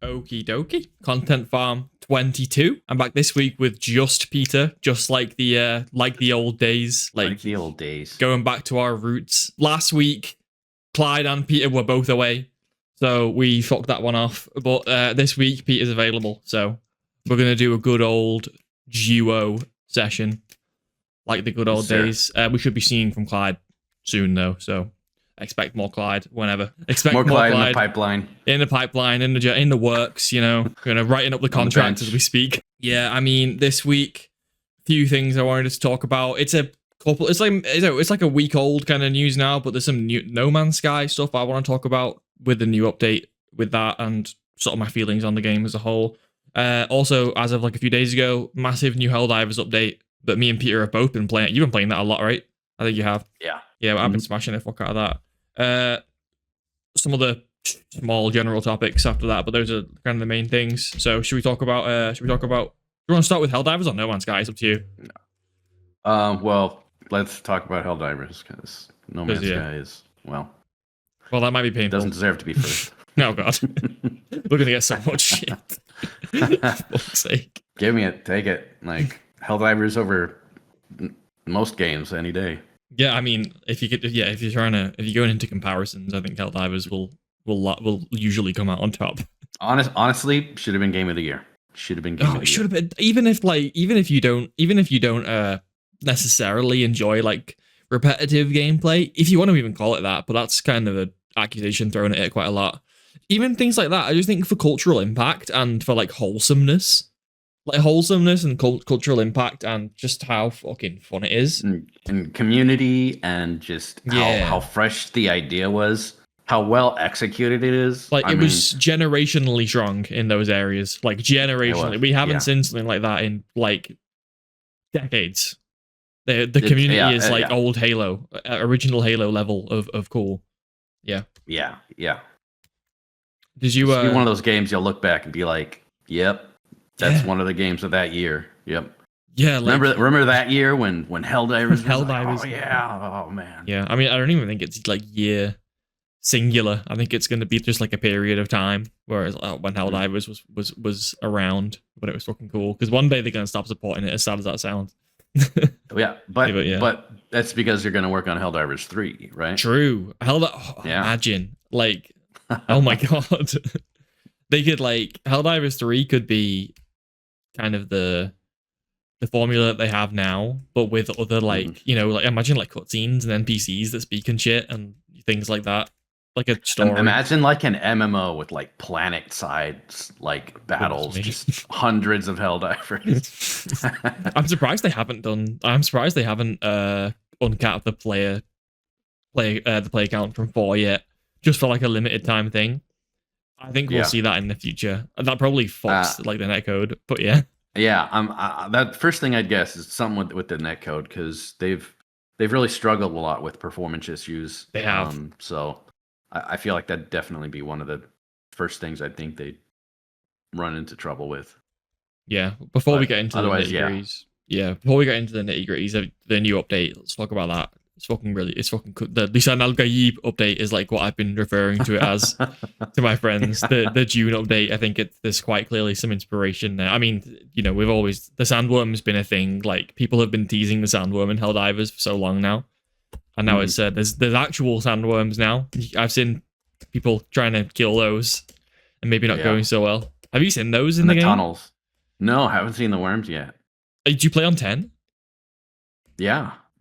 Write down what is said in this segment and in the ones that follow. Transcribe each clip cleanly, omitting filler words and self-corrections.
Okie dokie. Content Farm 22. I'm back this week with just Peter, just like the old days. Like the old days. Going back to our roots. Last week, Clyde and Peter were both away, so we fucked that one off. But this week, Peter's available, so we're going to do a good old duo session, like the good old days. We should be seeing from Clyde soon, though, so expect more Clyde whenever. Expect more Clyde in the pipeline. In the pipeline, in the works, you know, writing up the contract as we speak. Yeah, I mean, this week, few things I wanted to talk about. It's like a week old kind of news now, but there's some new No Man's Sky stuff I want to talk about with the new update with that and sort of my feelings on the game as a whole. Also, as of like a few days ago, massive new Helldivers update that me and Peter have both been playing. You've been playing that a lot, right? I think you have. Yeah. Yeah, I've been smashing the fuck out of that. Some other small general topics after that, but those are kind of the main things. So should we talk about do you want to start with Helldivers or No Man's Sky? It's up to you. Well, let's talk about Helldivers, because No Man's Sky is, well, that might be painful. Doesn't deserve to be first. Oh god. We're gonna get so much shit. For fuck's sake. Give me it, take it. Like, Helldivers over most games any day. Yeah, I mean, if you're going into comparisons, I think Helldivers will usually come out on top. Honestly, should have been game of the year. Should have been game of the year. Should have been. Even if you don't necessarily enjoy like repetitive gameplay, if you want to even call it that, but that's kind of an accusation thrown at it quite a lot. Even things like that, I just think for cultural impact and for like wholesomeness and cultural impact and just how fucking fun it is. And community and just how fresh the idea was, how well executed it is. Like, it was generationally strong in those areas. Like, generationally. We haven't seen something like that in, like, decades. The community is like old Halo, original Halo level of cool. Yeah. Yeah. Did you... It's one of those games you'll look back and be like, yep. That's one of the games of that year. Yep. Yeah. Like, remember that year when Helldivers? Helldivers. Like, oh yeah. Oh man. Yeah. I mean, I don't even think it's like year singular. I think it's going to be just like a period of time. Whereas when Helldivers was around, when it was fucking cool. Because one day they're going to stop supporting it. As sad as that sounds. Yeah, but that's because you're going to work on Helldivers 3, right? True. Imagine, like, oh my god. They could, like, Helldivers 3 could be kind of the formula that they have now, but with other, like, you know, like, imagine, like, cutscenes and NPCs that speak and shit and things like that. Like a story. Imagine, like, an MMO with, like, planet-sides, like, battles, just hundreds of Helldivers. I'm surprised they haven't uncapped the player count from 4 yet, just for, like, a limited time thing. I think we'll see that in the future. That probably fucks like the netcode, but yeah. Yeah, that first thing I'd guess is something with the netcode, because they've really struggled a lot with performance issues. They have. So I feel like that'd definitely be one of the first things I think they'd run into trouble with. Yeah. Before we get into the nitty-gritties, the new update, let's talk about that. It's fucking cool. The Lisan Al Gaib update is like what I've been referring to it as to my friends. The June update, I think there's quite clearly some inspiration there. I mean, you know, the sandworm's been a thing. Like, people have been teasing the sandworm in Helldivers for so long now. And now it's there's actual sandworms now. I've seen people trying to kill those and maybe not going so well. Have you seen those in the game? Tunnels. No, I haven't seen the worms yet. Did you play on 10?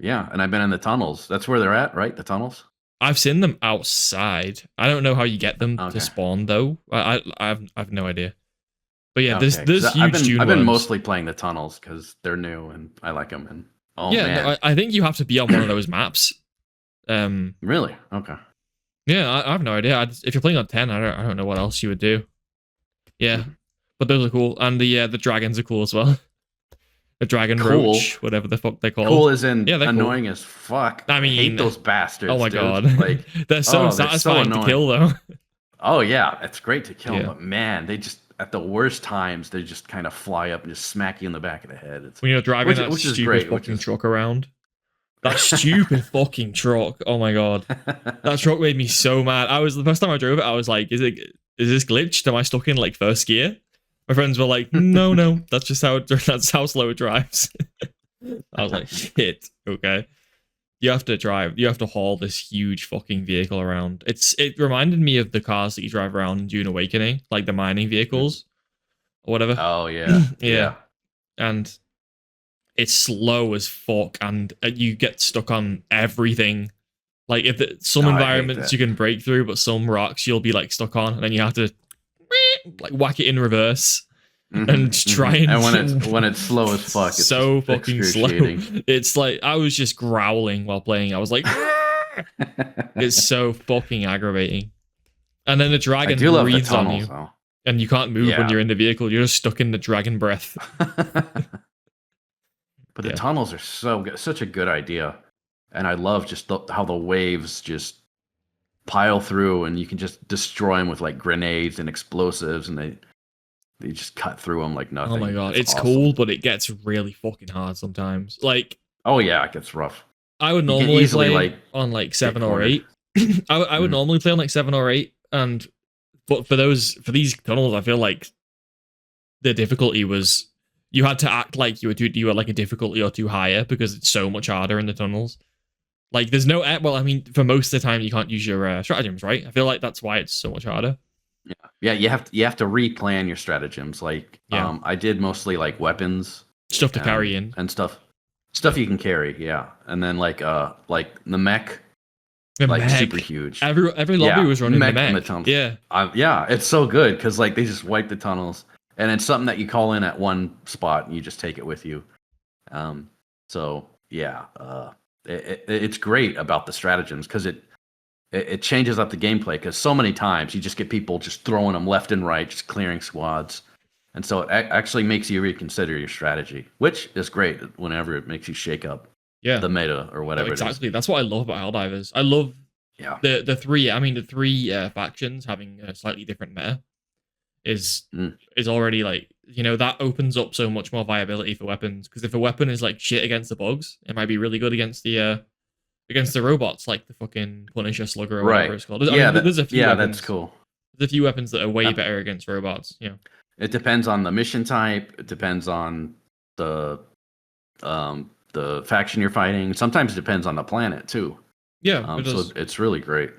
Yeah, and I've been in the tunnels. That's where they're at, right? The tunnels? I've seen them outside. I don't know how you get them to spawn, though. I've no idea. But yeah, there's huge I've been mostly playing the tunnels because they're new and I like them. And man. No, I think you have to be on one of those maps. Really? Okay. Yeah, I have no idea. If you're playing on 10, I don't know what else you would do. Yeah, but those are cool, and the dragons are cool as well. A dragon roach, whatever the fuck they're called. Cool as in annoying as fuck. I mean, I hate those bastards. Oh my god, like, they're so satisfying to kill, though. Oh yeah, it's great to kill, but man, they just at the worst times they just kind of fly up and just smack you in the back of the head. When you're driving that stupid fucking truck around. That stupid fucking truck. Oh my god, that truck made me so mad. The first time I drove it, I was like, "Is is this glitched? Am I stuck in like first gear? My friends were like, no, that's just that's how slow it drives. I was like, shit, okay. You have to haul this huge fucking vehicle around. It reminded me of the cars that you drive around in Dune Awakening, like the mining vehicles or whatever. Oh yeah, Yeah. And it's slow as fuck, and you get stuck on everything. Like some environments you can break through, but some rocks you'll be like stuck on, and then you have to like whack it in reverse. And try and when it's slow as fuck, it's so fucking slow. It's like I was just growling while playing. I was like, it's so fucking aggravating. And then the dragon breathes on you, and you can't move when you're in the vehicle. You're just stuck in the dragon breath. But the tunnels are so good, such a good idea, and I love just how the waves just pile through, and you can just destroy them with like grenades and explosives, and they just cut through them like nothing. Oh my god, it's awesome. Cool, but it gets really fucking hard sometimes. Like, oh yeah, it gets rough. I would normally play on like 7 or 8. I would normally play on like 7 or 8, but for these tunnels, I feel like the difficulty was you had to act like you were like a difficulty or 2 higher because it's so much harder in the tunnels. Like, there's no well, I mean, for most of the time you can't use your stratagems, right? I feel like that's why it's so much harder. Yeah, you have to replan your stratagems. Like, I did mostly like weapons, stuff to carry in, and stuff you can carry. Yeah, and then like the mech, super huge. Every lobby was running the mech. In the tunnels. Yeah, yeah, it's so good because like they just wipe the tunnels, and it's something that you call in at one spot and you just take it with you. So yeah, it's great about the stratagems because it changes up the gameplay, because so many times you just get people just throwing them left and right, just clearing squads. And so it actually makes you reconsider your strategy, which is great whenever it makes you shake up the meta or whatever it is. Exactly. That's what I love about Helldivers. I love the three factions having a slightly different meta is already like, that opens up so much more viability for weapons. Because if a weapon is like shit against the bugs, it might be really good against the robots, like the fucking Punisher Slugger or whatever it's called. There's a few weapons. That's cool. There's a few weapons that are way better against robots. Yeah. It depends on the mission type. It depends on the faction you're fighting. Sometimes it depends on the planet too. Yeah. So it's really great.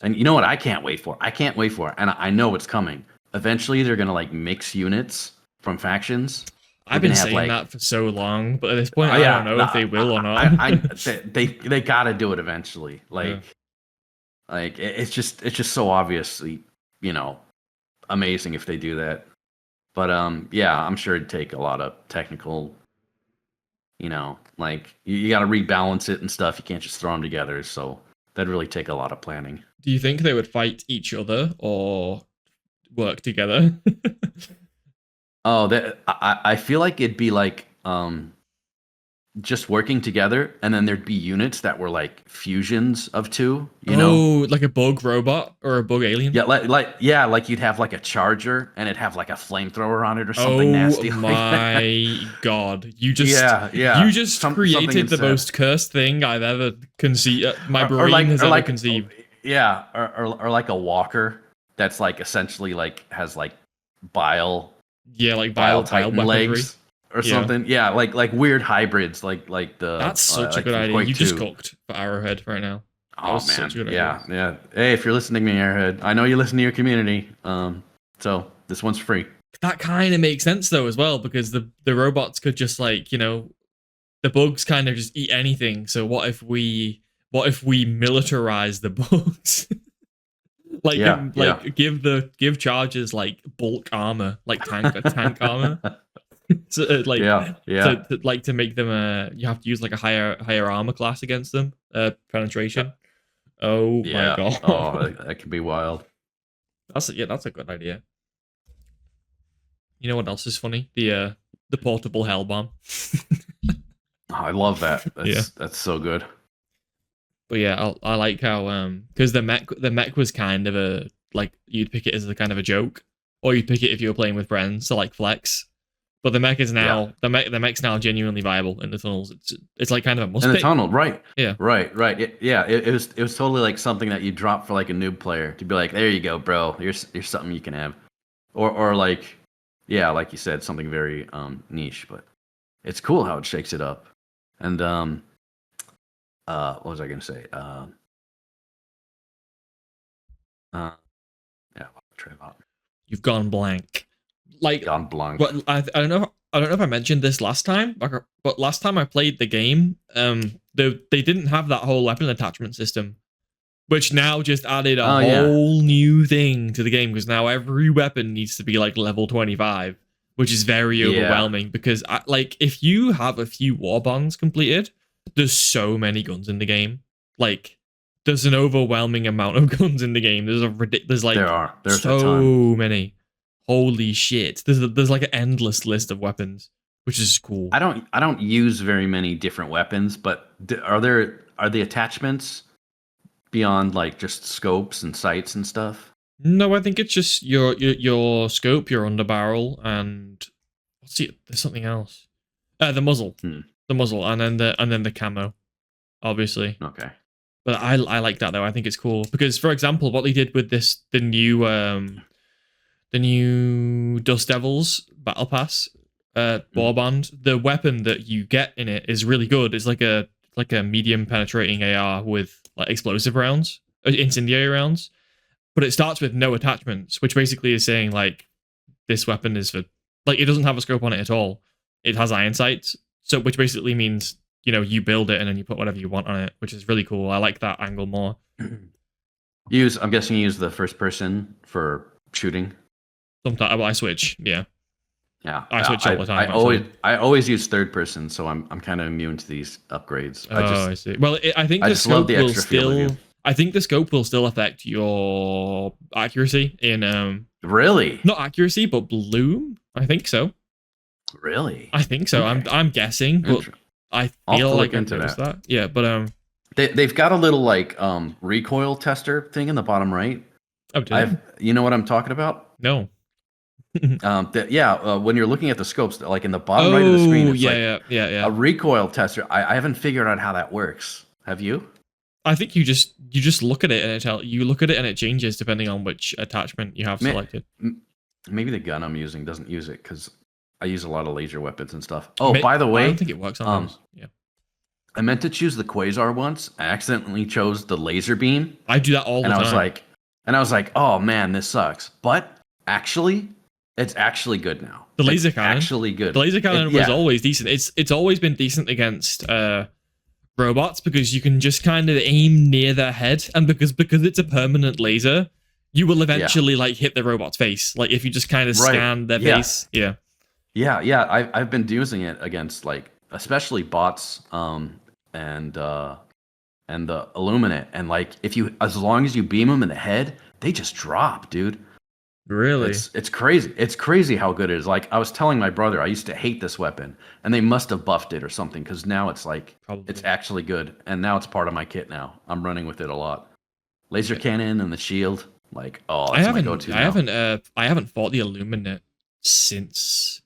And you know what I can't wait for? And I know it's coming. Eventually they're gonna like mix units from factions. I've been saying that for so long, but at this point, I don't know if they will or not. They gotta do it eventually. Like it's just so obviously, amazing if they do that. But I'm sure it'd take a lot of technical, like you got to rebalance it and stuff. You can't just throw them together. So that'd really take a lot of planning. Do you think they would fight each other or work together? I feel like it'd be like just working together, and then there'd be units that were like fusions of two. Like a bug robot or a bug alien. Yeah, like you'd have like a charger, and it'd have like a flamethrower on it or something nasty. Oh my god! You just You just created the most cursed thing I've ever conceived. My brain has ever conceived. Yeah, or like a walker that's like essentially like has like bile. Yeah, like bile legs or something. Yeah, like weird hybrids, like the. That's such a good idea. You just cooked for Arrowhead right now. Oh man, yeah. Hey, if you're listening to me, Arrowhead, I know you listen to your community. So this one's free. That kind of makes sense though as well, because the robots could just like the bugs kind of just eat anything. So what if we militarize the bugs? Give charges like bulk armor, like tank armor. So to make them you have to use like a higher armor class against them. Penetration. Oh my god. Oh, that could be wild. That's a good idea. You know what else is funny? The portable hell bomb. I love that. That's so good. But yeah, I like how because the mech was kind of a like you'd pick it as a kind of a joke, or you'd pick it if you were playing with friends to like flex. but the mech is now the mech's now genuinely viable in the tunnels. It's like kind of a must In the pick. tunnel, right? Yeah. Right. It was totally like something that you drop for like a noob player to be like, there you go, bro. Here's something you can have, or like, yeah, like you said, something very niche. But it's cool how it shakes it up. And what was I gonna say? Yeah, Trayvon. You've gone blank. Like, Gone blank. but I don't know. I don't know if I mentioned this last time, but last time I played the game, they didn't have that whole weapon attachment system, which now just added a whole new thing to the game because now every weapon needs to be like level 25, which is very overwhelming because like if you have a few war bonds completed, there's so many guns in the game. Like there's an overwhelming amount of guns in the game. There's like there's so many. Holy shit! There's like an endless list of weapons, which is cool. I don't use very many different weapons, but are the attachments beyond like just scopes and sights and stuff? No, I think it's just your scope, your underbarrel, and there's something else. The muzzle, the muzzle, and then the camo, obviously. Okay. But I like that though. I think it's cool because, for example, what they did with the new Dust Devils Battle Pass warband, the weapon that you get in it is really good. It's like a medium penetrating AR with like explosive rounds, incendiary rounds, but it starts with no attachments, which basically is saying like this weapon is for like it doesn't have a scope on it at all. It has iron sights, so which basically means you build it and then you put whatever you want on it, which is really cool. I like that angle more. I'm guessing you use the first person for shooting. Sometimes I switch, yeah. I switch all the time. I always use third person, so I'm kind of immune to these upgrades. I see. Well, I think the scope will still. I think the scope will still affect your accuracy in Really? Not accuracy, but bloom. I think so. Really? I think so. Okay. I'm guessing, but I feel like I noticed that. Yeah, but they've got a little like recoil tester thing in the bottom right. Oh, you know what I'm talking about? No. When you're looking at the scopes, like in the bottom right of the screen, it's yeah. A recoil tester. I haven't figured out how that works. Have you? I think you just look at it and it changes depending on which attachment you have selected. Maybe the gun I'm using doesn't use it because I use a lot of laser weapons and stuff. Oh, by the way, I don't think it works on those. Yeah. I meant to choose the quasar once. I accidentally chose the laser beam. I do that all the time. I was like, oh man, this sucks. But actually, it's actually good now. The laser cannon actually good. The laser cannon was always decent. It's always been decent against robots because you can just kind of aim near their head, and because it's a permanent laser, you will eventually like hit the robot's face. Like if you just kind of scan their face. Yeah. I've been using it against like especially bots and the Illuminate, and like as long as you beam them in the head, they just drop, dude. Really? It's crazy. It's crazy how good it is. Like I was telling my brother, I used to hate this weapon, and they must have buffed it or something because now it's like it's actually good, and now it's part of my kit. Now I'm running with it a lot. Laser cannon and the shield, like that's my go-to. I haven't fought the Illuminate since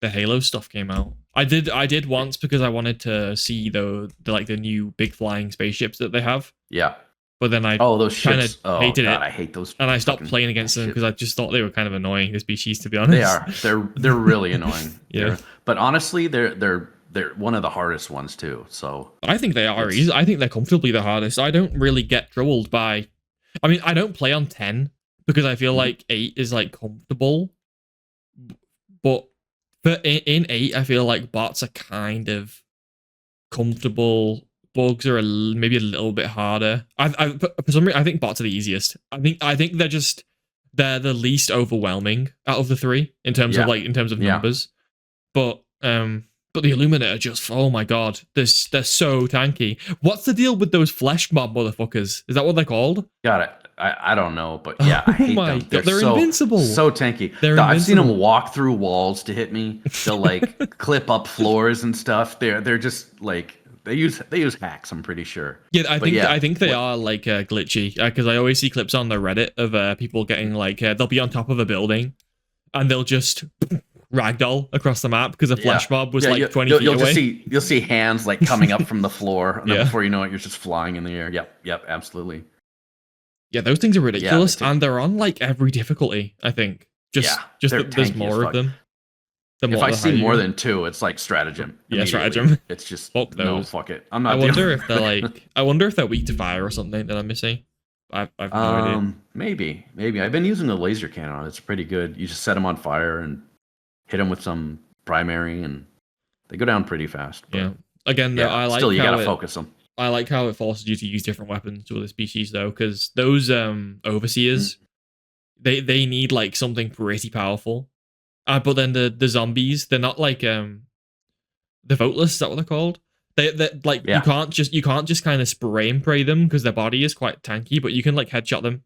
the Halo stuff came out. I did once because I wanted to see the new big flying spaceships that they have. Yeah. But then those kind ships. of hated it. I hate those. And I stopped playing against them because I just thought they were kind of annoying, the species, to be honest. They are. They're really annoying. Yeah. But honestly, they're one of the hardest ones too. So I think they are easy. I think they're comfortably the hardest. I don't really get troubled by. I mean, I don't play on 10 because I feel like 8 is like comfortable. But in 8, I feel like bots are kind of comfortable. Bugs are maybe a little bit harder. For some reason, I think bots are the easiest. I think they're the least overwhelming out of the 3 in terms of numbers. But the Illuminate are just, oh my god, they're so tanky. What's the deal with those flesh mob motherfuckers? Is that what they're called? Got it. I don't know, but yeah, I hate them. They're invincible. So tanky. I've seen them walk through walls to hit me. They'll like clip up floors and stuff. They're just like. They use hacks, I'm pretty sure. Yeah, I think they are like glitchy because I always see clips on the Reddit of people getting like they'll be on top of a building and they'll just ragdoll across the map because a flash mob was like 20 feet you'll away. you'll see hands like coming up from the floor, and then Yeah. before you know it, you're just flying in the air. Yep, absolutely. Yeah, those things are ridiculous, Yeah, and they're on like every difficulty. I think just they're that there's tanky as more of fuck. them. The If more I the see higher more you- than 2, it's like stratagem. Yeah, Immediately. stratagem. It's just Fuck no, those. fuck it. I'm I not. wonder if they're like. I wonder if they're weak to fire or something that I'm missing. I've no idea. Maybe. I've been using the laser cannon. It's pretty good. You just set them on fire and hit them with some primary, and they go down pretty fast. But Yeah. Again, though, I like still you how gotta it, focus them. I like how it forces you to use different weapons to other species, though, because those overseers, they need like something pretty powerful. But then the zombies, they're not like the voteless. Is that what they're called? They like Yeah. you can't just kind of spray and pray them because their body is quite tanky, but you can like headshot them,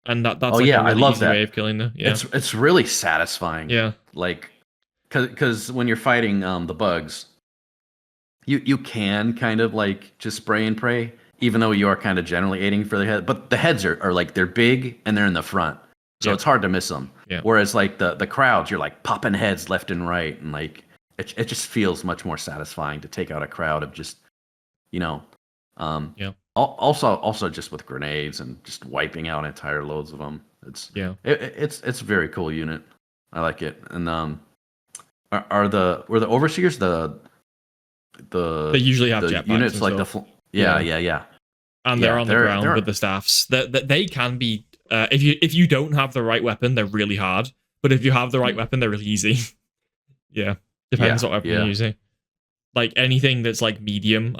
and that's Oh, like yeah, a I really love easy that. way of killing them. Yeah, It's really satisfying. yeah, Like, because when you're fighting the bugs, you can kind of like just spray and pray, even though you are kind of generally aiming for the head. But the heads are like they're big and they're in the front, so Yeah. it's hard to miss them. Yeah. Whereas like the crowds, you're like popping heads left and right, and like it just feels much more satisfying to take out a crowd of just, you know, Yeah. Also just with grenades and just wiping out entire loads of them. It's it's a very cool unit. I like it. And were the overseers the They usually have the jetpacks units and like stuff. yeah. And they're Yeah, on the ground with the staffs. They can be if you don't have the right weapon, they're really hard. But if you have the right weapon, they're really easy. Yeah, depends what weapon you're using. Like anything that's like medium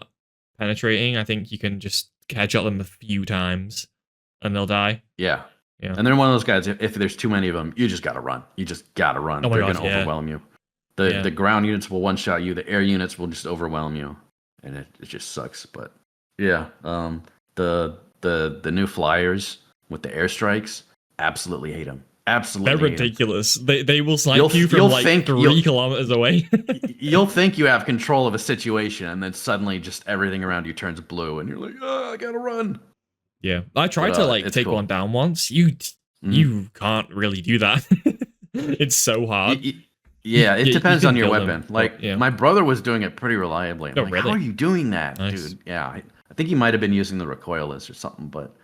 penetrating, I think you can just headshot them a few times and they'll die. Yeah. Yeah. And they're one of those guys. If there's too many of them, you just gotta run. You just gotta run. Oh my They're God, gonna overwhelm you. The ground units will one shot you. The air units will just overwhelm you, and it just sucks. But yeah, the new flyers with the airstrikes, absolutely hate them. Absolutely, they're ridiculous. They will snipe you from like 3 kilometers away. You'll think you have control of a situation, and then suddenly just everything around you turns blue, and you're like, oh, I gotta run. Yeah, I tried to like take one down once. You can't really do that. It's so hard. Yeah, it depends on your weapon. Them, like my brother was doing it pretty reliably. I'm like, really? how are you doing that, Nice. dude? Yeah, I think he might have been using the recoilless or something, but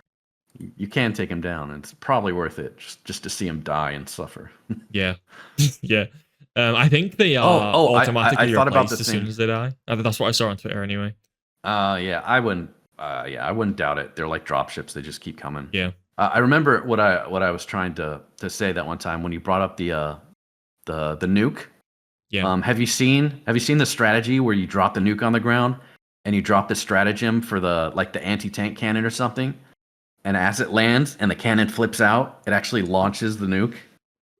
you can take him down, and it's probably worth it just to see him die and suffer. Yeah, yeah. I think they are automatically I thought about replaced the as soon as they die. That's what I saw on Twitter anyway. Yeah, I wouldn't doubt it. They're like dropships; they just keep coming. Yeah. I remember what I was trying to say that one time when you brought up the nuke. Yeah. Have you seen the strategy where you drop the nuke on the ground and you drop the stratagem for the anti-tank cannon or something, and as it lands and the cannon flips out, it actually launches the nuke?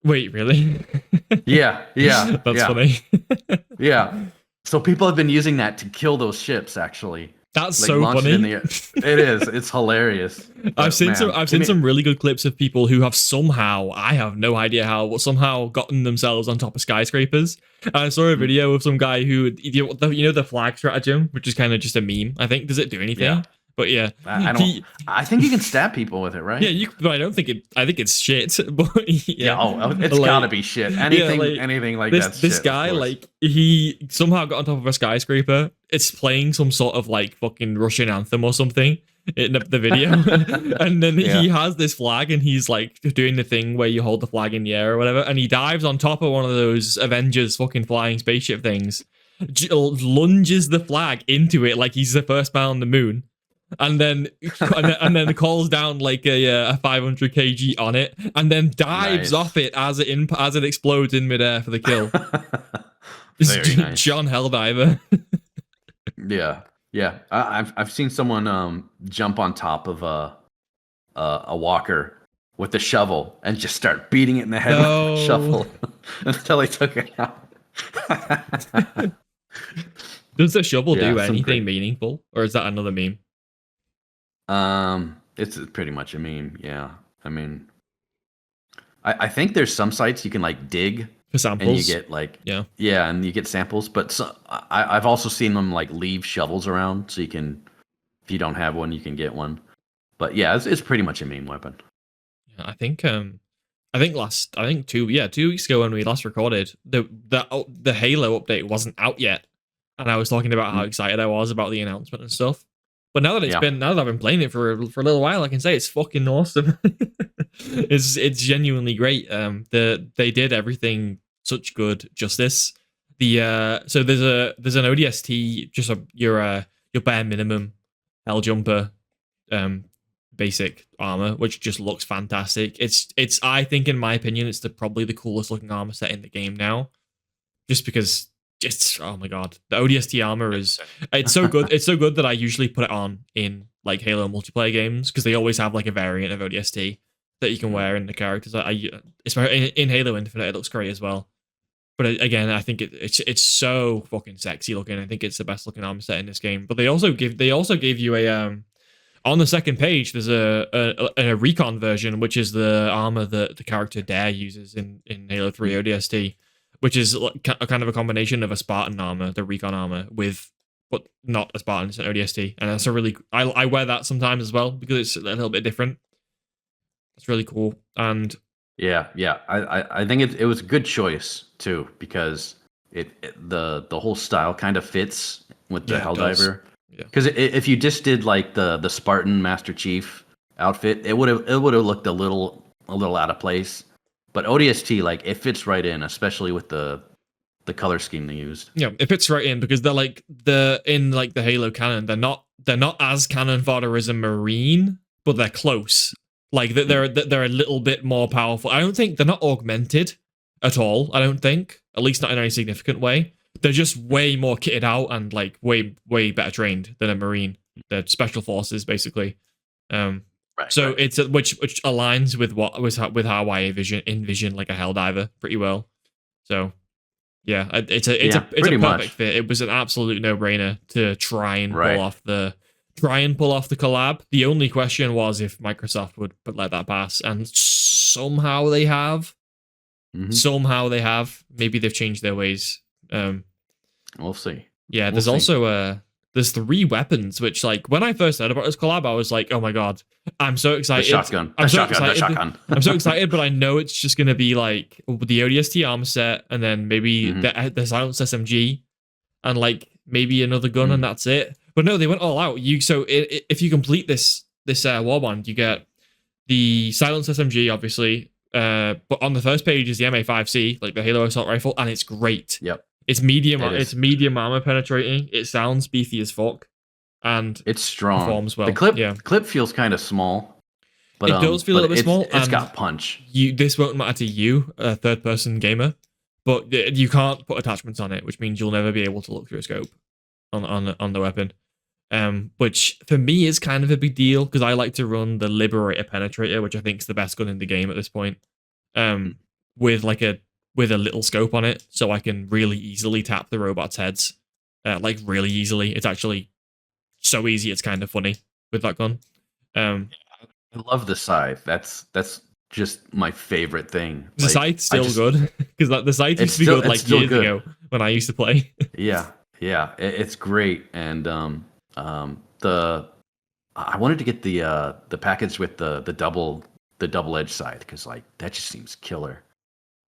Wait, really? Yeah. That's funny. Yeah. So people have been using that to kill those ships. Actually, that's so funny. It is. It's hilarious. I've seen some really good clips of people who have somehow, I have no idea how, but somehow gotten themselves on top of skyscrapers. And I saw a video of some guy who, you know, the flag stratagem, which is kind of just a meme. I think, does it do anything? Yeah. But yeah, I think you can stab people with it, right? Yeah, but I don't think it. I think it's shit. But yeah, it's gotta be shit. Anything like that. This guy, like, he somehow got on top of a skyscraper. It's playing some sort of like fucking Russian anthem or something in the video, and then he has this flag, and he's like doing the thing where you hold the flag in the air or whatever, and he dives on top of one of those Avengers fucking flying spaceship things, lunges the flag into it like he's the first man on the moon. And then calls down like a 500 kg on it, and then dives off it as it explodes in midair for the kill. Very nice. John Helldiver. Yeah. I've seen someone jump on top of a walker with a shovel and just start beating it in the head with the shovel until he took it out. Does the shovel do anything meaningful, or is that another meme? It's pretty much a meme. Yeah, I mean, I think there's some sites you can like dig for samples, and you get like and you get samples. But I've also seen them like leave shovels around, so you can, if you don't have one, you can get one. But yeah, it's pretty much a meme weapon. Yeah, I think I think 2 weeks ago when we last recorded, the Halo update wasn't out yet, and I was talking about how excited I was about the announcement and stuff. But now that now that I've been playing it for a little while, I can say it's fucking awesome. It's genuinely great. They did everything such good justice. So there's an ODST, just your bare minimum Hell Jumper basic armor, which just looks fantastic. It's I think, in my opinion, it's probably the coolest looking armor set in the game now, just because oh my god, the ODST armor it's so good. It's so good that I usually put it on in like Halo multiplayer games, because they always have like a variant of ODST that you can wear in the characters. Especially in Halo Infinite, it looks great as well. But again, I think it's so fucking sexy looking. I think it's the best looking armor set in this game. But they also gave you a on the second page, there's a recon version, which is the armor that the character Dare uses in Halo 3 ODST, which is a kind of a combination of a Spartan armor, the recon armor, but not a Spartan, it's an ODST. And that's I wear that sometimes as well, because it's a little bit different. It's really cool. And yeah. I think it was a good choice too, because the whole style kind of fits with the Helldiver. Because if you just did like the Spartan Master Chief outfit, it would have looked a little out of place. But ODST, like, it fits right in, especially with the color scheme they used. Yeah, it fits right in, because they're like in like the Halo canon, they're not as cannon fodder as a Marine, but they're close. Like they're a little bit more powerful. I don't think they're not augmented at all. I don't think, at least not in any significant way. They're just way more kitted out and like way better trained than a Marine. They're special forces basically. It's which aligns with how I envision like a Helldiver pretty well. So yeah, it's a perfect fit. It was an absolute no brainer to try and pull off the collab. The only question was if Microsoft would let that pass, and somehow they have. Somehow they have. Maybe they've changed their ways. We'll see. Yeah, there's also there's 3 weapons, which, like, when I first heard about this collab, I was like, oh my god, I'm so excited. The shotgun. I'm so excited, but I know it's just going to be like the ODST armor set, and then maybe the silenced SMG, and like maybe another gun, and that's it. But no, they went all out. If you complete this warband, you get the silenced SMG, obviously, but on the first page is the MA5C, like the Halo assault rifle, and it's great. Yep. It's medium. It's medium armor penetrating. It sounds beefy as fuck, and it's strong. Performs well. The clip feels kind of small, but it does feel a little bit small. It's got punch. This won't matter to you, a third-person gamer, but you can't put attachments on it, which means you'll never be able to look through a scope on the weapon. Which for me is kind of a big deal, because I like to run the Liberator Penetrator, which I think is the best gun in the game at this point. With a little scope on it, so I can really easily tap the robots' heads. Like, really easily. It's actually so easy, it's kind of funny with that gun. I love the scythe. That's just my favorite thing. The scythe's still good, because the scythe used to be good like years ago when I used to play. Yeah, it's great. And I wanted to get the package with the double edge scythe, because like that just seems killer.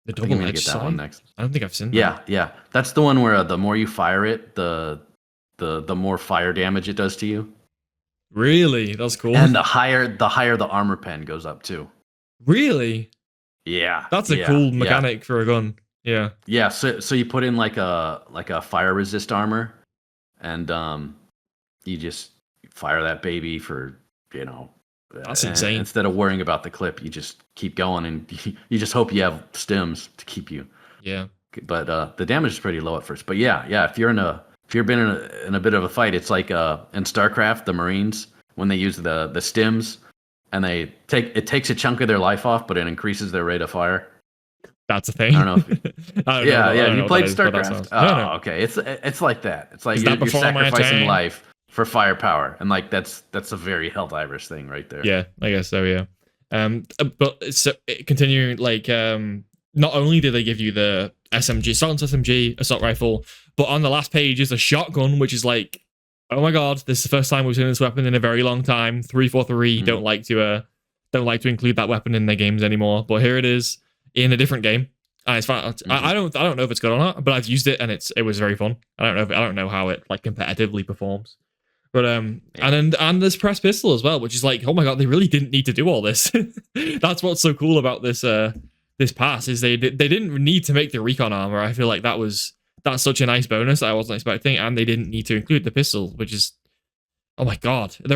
The double edge scythe? One next. I don't think I've seen that. Yeah. That's the one where the more you fire it, the more fire damage it does to you. Really? That's cool. And the higher the armor pen goes up too. Really? Yeah. That's a cool mechanic for a gun. Yeah. Yeah, so you put in like a fire resist armor, and you just fire that baby for, that's insane. Instead of worrying about the clip, you just keep going, and you just hope you have stims to keep you. Yeah. But the damage is pretty low at first. But yeah, if you've been in a bit of a fight, it's like in StarCraft, the Marines, when they use the stims, and it takes a chunk of their life off, but it increases their rate of fire. That's a thing. I don't know. If you played StarCraft. No. Okay. It's like that. It's like you're sacrificing life for firepower, and like that's a very Helldivers thing right there. Yeah, I guess so. Yeah. But continuing, like, not only did they give you the SMG, silenced SMG assault rifle, but on the last page is a shotgun, which is like, oh my god, this is the first time we've seen this weapon in a very long time. 343 don't like to don't like to include that weapon in their games anymore. But here it is in a different game. And it's fun. I don't know if it's good or not, but I've used it and it was very fun. I don't know how it like competitively performs. But and there's press pistol as well, which is like, oh my god, they really didn't need to do all this. That's what's so cool about this pass is they didn't need to make the recon armor. I feel like that's such a nice bonus I wasn't expecting, and they didn't need to include the pistol, which is, oh my god, they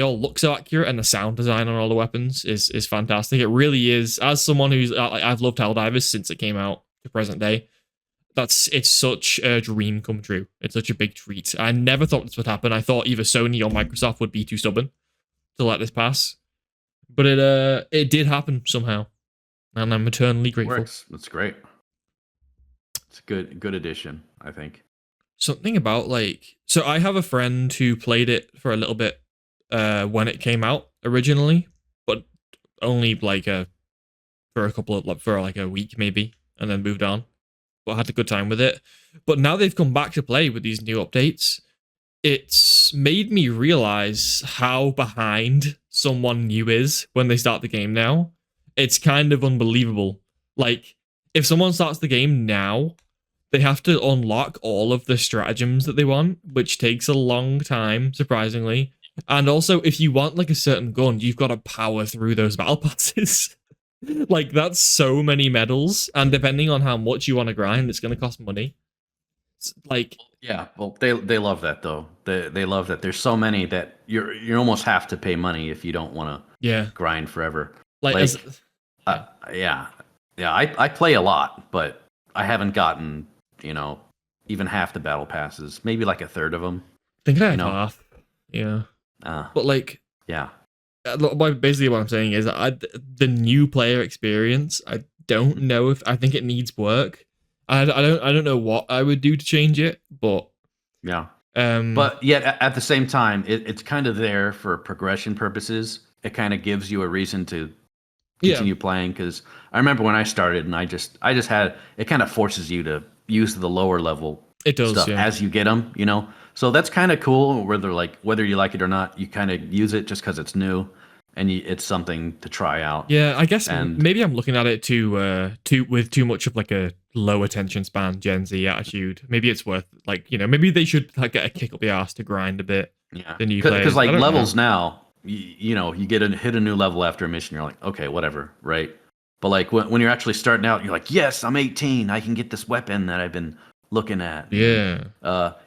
all look so accurate, and the sound design on all the weapons is fantastic. It really is. As someone who's I've loved Helldivers since it came out to present day, it's such a dream come true. It's such a big treat. I never thought this would happen. I thought either Sony or Microsoft would be too stubborn to let this pass, but it did happen somehow, and I'm eternally grateful. Works. That's great. It's a good addition, I think. Something about like, so I have a friend who played it for a little bit when it came out originally, but only like for a week maybe, and then moved on. But had a good time with it. But now they've come back to play with these new updates. It's made me realize how behind someone new is when they start the game now. It's kind of unbelievable. Like, if someone starts the game now, they have to unlock all of the stratagems that they want, which takes a long time, surprisingly. And also, if you want like a certain gun, you've got to power through those battle passes. Like, that's so many medals, and depending on how much you want to grind, it's going to cost money. It's like, yeah, well, they love that though. They love that there's so many that you almost have to pay money if you don't want to grind forever. Like yeah, I play a lot, but I haven't gotten even half the battle passes. Maybe like a third of them. I think I have half. Yeah, but like, yeah. Basically, what I'm saying is, the new player experience, I don't know if I think it needs work. I don't know what I would do to change it, but yeah. But yet at the same time, it's kind of there for progression purposes. It kind of gives you a reason to continue playing, because I remember when I started, and I just had it kind of forces you to use the lower level stuff as you get them, So that's kind of cool. Whether you like it or not, you kind of use it just because it's new, and it's something to try out. Yeah, I guess maybe I'm looking at it with too much of like a low attention span Gen Z attitude. Maybe it's worth maybe they should like get a kick up the ass to grind a bit. Yeah, the new players, because like levels now, you hit a new level after a mission, you're like, okay, whatever, right? But like when you're actually starting out, you're like, yes, I'm 18, I can get this weapon that I've been looking at. Yeah.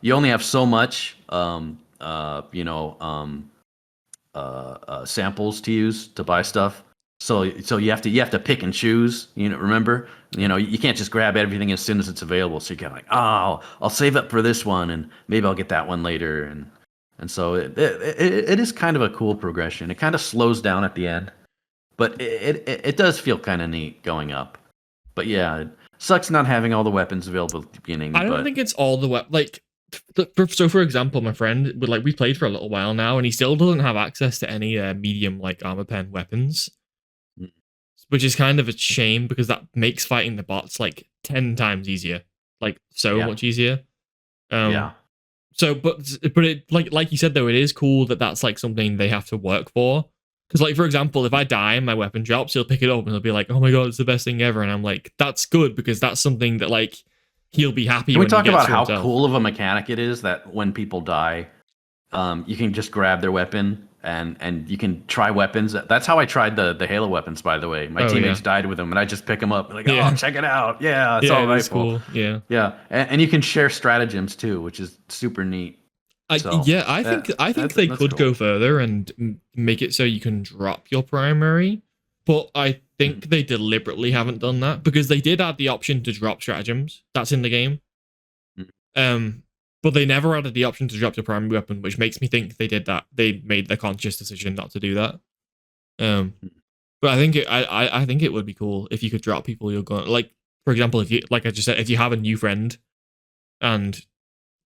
You only have so much samples to use to buy stuff. So you have to pick and choose, remember? You can't just grab everything as soon as it's available. So you get like, oh, I'll save up for this one, and maybe I'll get that one later, and so it is kind of a cool progression. It kind of slows down at the end, but it does feel kind of neat going up. But yeah, it sucks not having all the weapons available at the beginning. I don't think it's all the for example, my friend we played for a little while now, and he still doesn't have access to any medium armor pen weapons, which is kind of a shame, because that makes fighting the bots 10 times easier, much easier. So, but it like you said though, it is cool that that's something they have to work for. Because for example, if I die and my weapon drops, he'll pick it up and he'll be like, "Oh my god, it's the best thing ever," and I'm like, "That's good," because that's something that he'll be happy. Can we talk about how himself. Cool of a mechanic it is that when people die, you can just grab their weapon and you can try weapons. That's how I tried the Halo weapons, by the way. My teammates died with them, and I just pick them up. Oh, check it out. Yeah, it's all rifle. Cool. Yeah. Yeah. And you can share stratagems too, which is super neat. I think they could go further and make it so you can drop your primary, but I think they deliberately haven't done that, because they did add the option to drop stratagems. That's in the game. But they never added the option to drop your primary weapon, which makes me think they did that. They made the conscious decision not to do that. But I think I think it would be cool if you could drop people your gun. For example, if you I just said, if you have a new friend and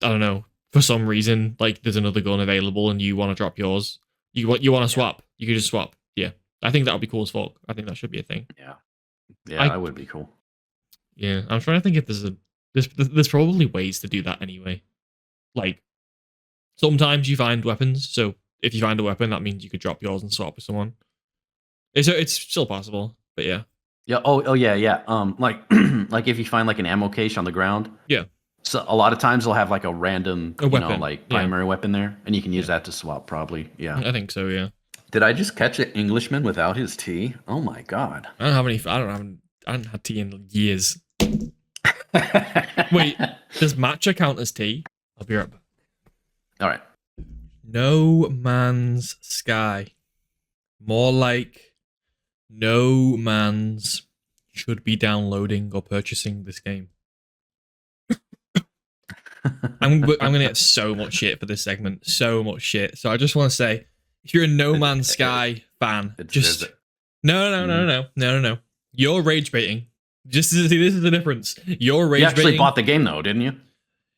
I don't know, for some reason there's another gun available and you want to drop yours, you want to swap, you could just swap. Yeah, I think that would be cool as fuck. I think that should be a thing. Yeah, that would be cool. Yeah, I'm trying to think if there's probably ways to do that anyway. Sometimes you find weapons, so if you find a weapon, that means you could drop yours and swap with someone. It's still possible, but yeah. Yeah. Oh yeah, yeah. Like like if you find like an ammo cache on the ground, Yeah. so a lot of times they'll have like a random, A you know, weapon. like Yeah. primary weapon there, and you can use Yeah. that to swap probably. Yeah. I think so, yeah. Did I just catch an Englishman without his tea? Oh my god. I haven't had tea in years. Wait, does matcha count as tea? I'll be right back. All right. No Man's Sky. More like no man's should be downloading or purchasing this game. I'm gonna get so much shit for this segment, so much shit. So I just want to say, if you're a No Man's Sky fan, just no. You're rage baiting. Just to see, this is the difference. You're rage You actually baiting bought the game though, didn't you?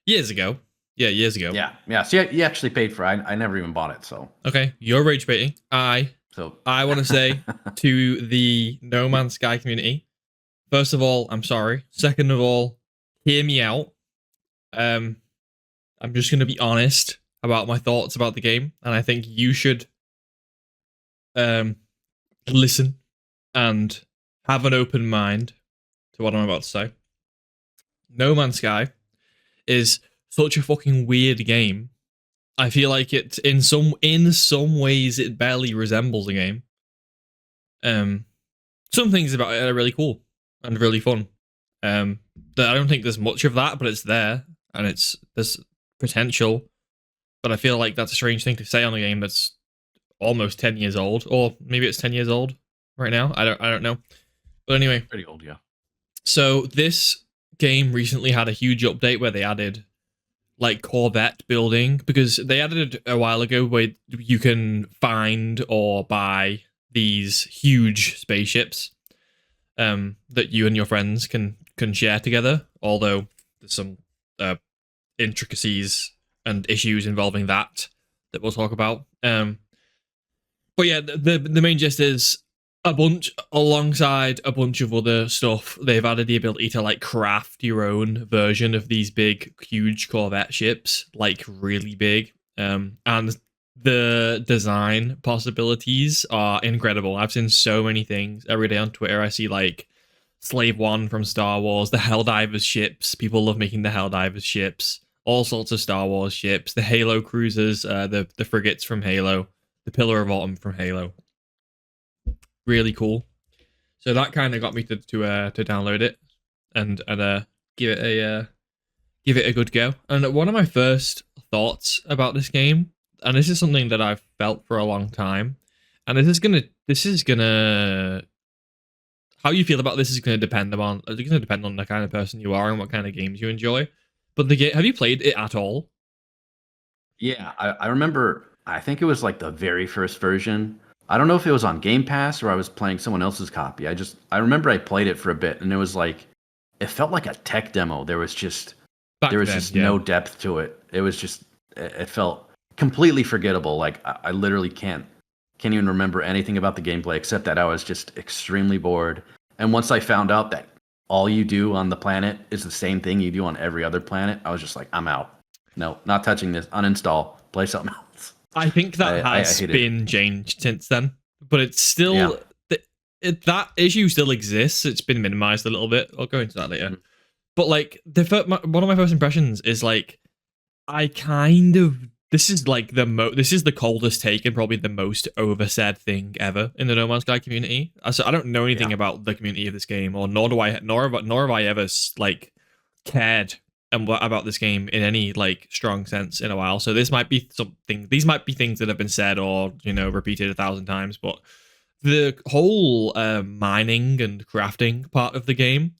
years ago. Yeah, years ago. Yeah. Yeah. So you actually paid for it. I never even bought it. So Okay, you're rage baiting. I so want to say to the No Man's Sky community, first of all, I'm sorry. Second of all, hear me out. I'm just going to be honest about my thoughts about the game, and I think you should listen and have an open mind to what I'm about to say. No Man's Sky is such a fucking weird game. I feel like it in some ways it barely resembles a game. Some things about it are really cool and really fun. I don't think there's much of that, but it's there, and there's potential. But I feel like that's a strange thing to say on a game that's almost 10 years old, or maybe it's 10 years old right now. I don't know. But anyway, pretty old, yeah. So this game recently had a huge update where they added like Corvette building, because they added it a while ago where you can find or buy these huge spaceships that you and your friends can share together, although there's some intricacies and issues involving that we'll talk about. But yeah, the main gist is alongside a bunch of other stuff, they've added the ability to like craft your own version of these big, huge Corvette ships, like really big. And the design possibilities are incredible. I've seen so many things every day on Twitter. I see like Slave One from Star Wars, the Helldivers ships. People love making the Helldivers ships. All sorts of Star Wars ships, the Halo cruisers, the frigates from Halo, the Pillar of Autumn from Halo. Really cool. So that kind of got me to download it and give it a good go. And one of my first thoughts about this game, and this is something that I've felt for a long time, and this is gonna how you feel about this is gonna depend on the kind of person you are and what kind of games you enjoy. But the game, have you played it at all? Yeah, I remember. I think it was like the very first version. I don't know if it was on Game Pass or I was playing someone else's copy. I remember I played it for a bit, and it was like it felt like a tech demo. There was just no depth to it. It was just it felt completely forgettable. Like I literally can't even remember anything about the gameplay except that I was just extremely bored. And once I found out that all you do on the planet is the same thing you do on every other planet, I was just like, I'm out. No, not touching this. Uninstall. Play something else. I think that has been changed since then, but it's still that issue still exists. It's been minimized a little bit. I'll go into that later. Mm-hmm. But like one of my first impressions is like this is the coldest take and probably the most oversaid thing ever in the No Man's Sky community. So I don't know anything about the community of this game, or nor have I ever like cared about this game in any like strong sense in a while. So these might be things that have been said or repeated 1,000 times, but the whole mining and crafting part of the game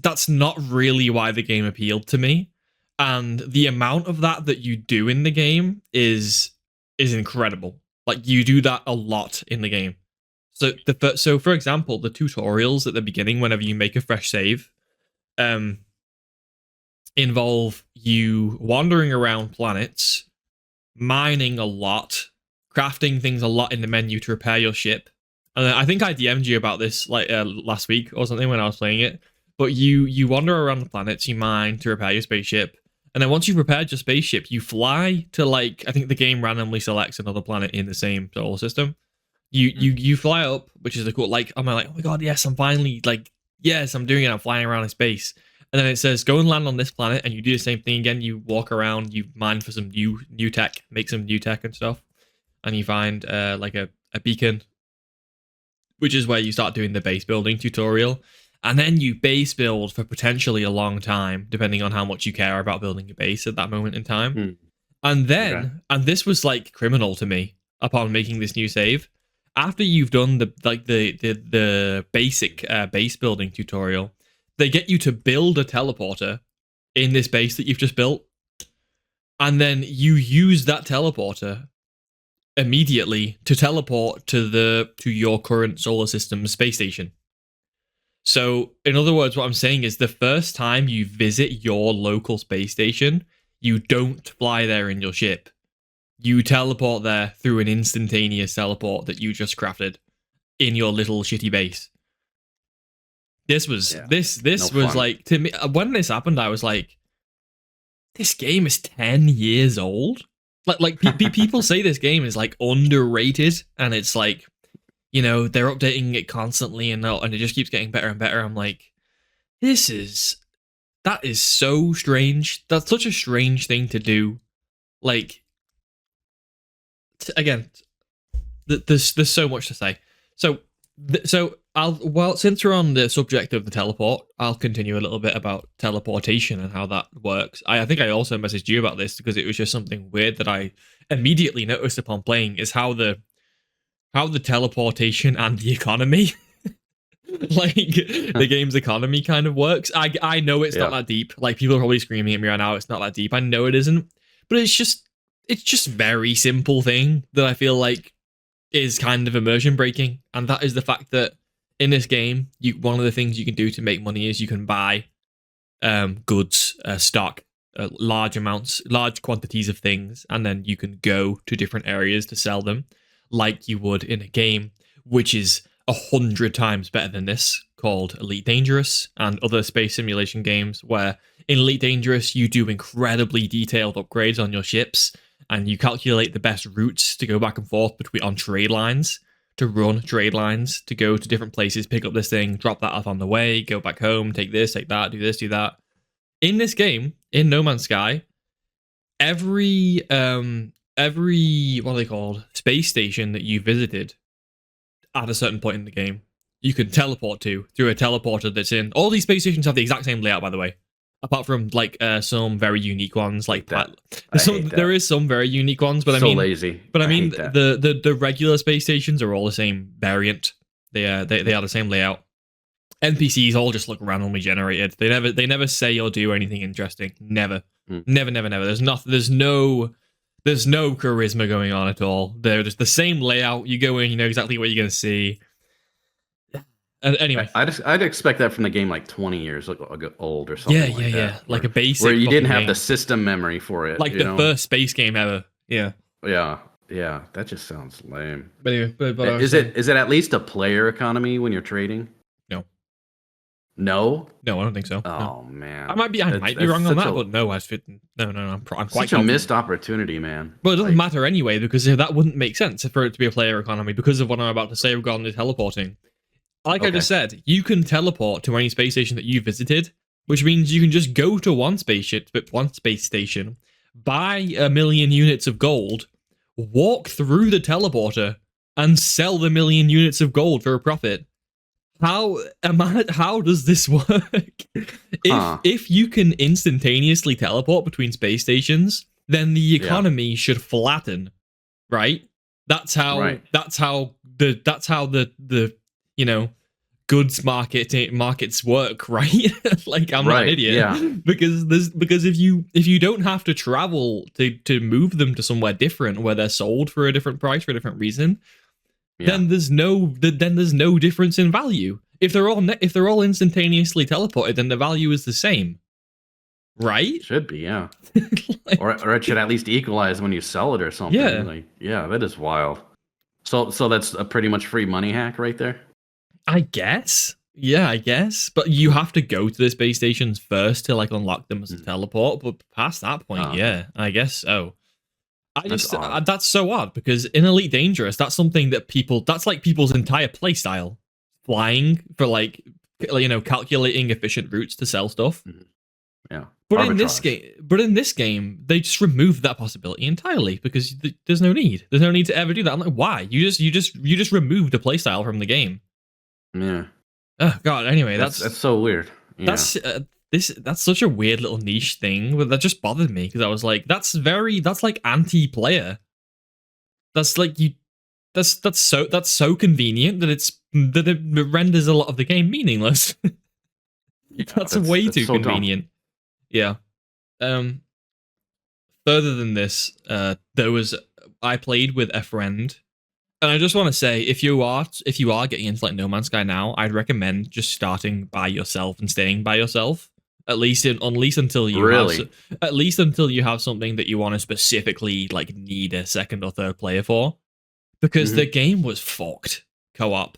that's not really why the game appealed to me, and the amount of that you do in the game is incredible. Like you do that a lot in the game. So for example, the tutorials at the beginning, whenever you make a fresh save, involve you wandering around planets, mining a lot, crafting things a lot in the menu to repair your ship. And I think I DM'd you about this like last week or something when I was playing it. But you wander around the planets, you mine to repair your spaceship, And then once you've prepared your spaceship, you fly to like I think the game randomly selects another planet in the same solar system. You fly up, which is a cool like I'm like, oh my god, yes, I'm finally like yes, I'm doing it, I'm flying around in space. And then it says go and land on this planet and you do the same thing again. You walk around, you mine for some new tech, make some new tech and stuff. And you find like a beacon, which is where you start doing the base building tutorial. And then you base build for potentially a long time, depending on how much you care about building a base at that moment in time. And then, and this was like criminal to me upon making this new save. After you've done the basic base building tutorial, they get you to build a teleporter in this base that you've just built, and then you use that teleporter immediately to teleport to your current solar system space station. So, in other words, what I'm saying is the first time you visit your local space station, you don't fly there in your ship. You teleport there through an instantaneous teleport that you just crafted in your little shitty base. This was like to me when this happened, I was like, this game is 10 years old. Like people say this game is like underrated, and it's like, you know, they're updating it constantly and it just keeps getting better and better. I'm like, that is so strange. That's such a strange thing to do. Like, again, there's so much to say. So since we're on the subject of the teleport, I'll continue a little bit about teleportation and how that works. I think I also messaged you about this because it was just something weird that I immediately noticed upon playing is how the teleportation and the economy like the game's economy kind of works. I know it's not that deep. Like people are probably screaming at me right now, it's not that deep. I know it isn't, but it's just very simple thing that I feel like is kind of immersion breaking, and that is the fact that in this game, one of the things you can do to make money is you can buy goods, stock, large quantities of things, and then you can go to different areas to sell them like you would in a game, which is 100 times better than this, called Elite Dangerous, and other space simulation games where in Elite Dangerous you do incredibly detailed upgrades on your ships, and you calculate the best routes to go back and forth on trade lines, to run trade lines, to go to different places, pick up this thing, drop that off on the way, go back home, take this, take that, do this, do that. In this game, in No Man's Sky, every what are they called? Space station that you visited at a certain point in the game, you can teleport to through a teleporter that's in. All these space stations have the exact same layout, by the way. Apart from like some very unique ones, like there is some very unique ones, but I mean, lazy. But I mean, the regular space stations are all the same variant. They are the same layout. NPCs all just look randomly generated. They never say or do anything interesting. Never. Never. There's no charisma going on at all. They're just the same layout. You go in, you know exactly what you're gonna see. Anyway, I'd expect that from the game like 20 years old or something. Yeah. Like a basic where you didn't have game. The system memory for it. Like the first space game ever. Yeah. Yeah. That just sounds lame. But anyway, but is it at least a player economy when you're trading? No, I don't think so. Oh man, I might be wrong on that, but no, I'm quite such a missed opportunity, man. Well, it doesn't matter anyway, because that wouldn't make sense for it to be a player economy because of what I'm about to say regarding the teleporting. Like I just said, you can teleport to any space station that you visited, which means you can just go to one space station, buy 1 million units of gold, walk through the teleporter, and sell the 1 million units of gold for a profit. How does this work? If you can instantaneously teleport between space stations, then the economy should flatten, right? That's how the goods markets work, right? Like I'm not an idiot, because if you don't have to travel to move them to somewhere different where they're sold for a different price for a different reason, then there's no difference in value. If they're all instantaneously teleported, then the value is the same, right? Should be, yeah. or it should at least equalize when you sell it or something. Yeah, that is wild. So that's a pretty much free money hack right there. I guess. Yeah, I guess. But you have to go to the space stations first to like unlock them as a teleport. But past that point, Oh, okay. yeah, I guess so. I That's just odd. that's so odd because in Elite Dangerous, that's something that that's like people's entire playstyle, flying for like calculating efficient routes to sell stuff. Mhm. Yeah. But Arbitrage. in this game, they just removed that possibility entirely because there's no need. There's no need to ever do that. I'm like, why? You just removed a playstyle from the game. Yeah. Oh God. Anyway, That's so weird. Yeah. that's that's such a weird little niche thing, but that just bothered me because I was like, that's like anti-player. That's like you. That's so convenient that it renders a lot of the game meaningless. Yeah. That's way That's too so dumb. convenient. Yeah. Um. Further than this, I played with a friend, and I just want to say if you are getting into like No Man's Sky now, I'd recommend just starting by yourself and staying by yourself. At least until you Really? have something that you want to specifically like need a second or third player for, because the Hmm. game was fucked co-op.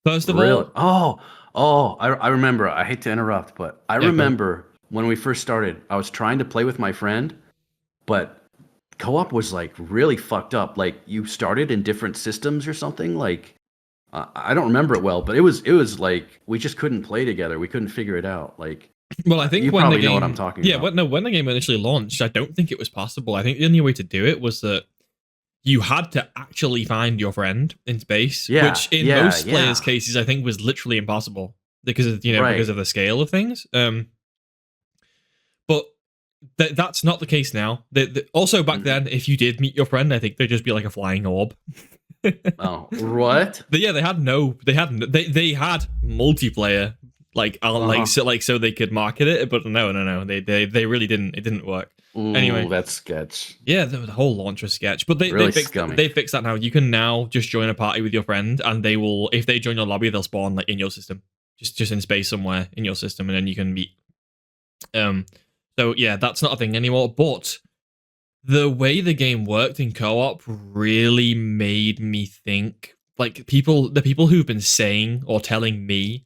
First of Really? all, I remember. I hate to interrupt, but I yeah, go. remember when we first started, I was trying to play with my friend, but co-op was like really fucked up. Like you started in different systems or something. Like I don't remember it well, but it was like we just couldn't play together. We couldn't figure it out. Like Well, I think you when the probably know what I'm game, talking yeah, about. when the game initially launched, I don't think it was possible. I think the only way to do it was that you had to actually find your friend in space, Yeah, which in yeah, most players' yeah. cases I think was literally impossible because of because Right. of the scale of things. But that's not the case now. Also back Hmm. then, if you did meet your friend, I think they'd just be like a flying orb. Oh, what? But yeah, they had multiplayer Uh huh. so they could market it, but no, they really didn't. It didn't work. Ooh, Anyway, that's sketch. yeah, the whole launch was sketch, but Really scummy. they fixed that now. You can now just join a party with your friend, and they will, if they join your lobby, they'll spawn like in your system, just in space somewhere in your system, and then you can meet. Um, so yeah, that's not a thing anymore. But the way the game worked in co-op really made me think. Like the people who've been saying or telling me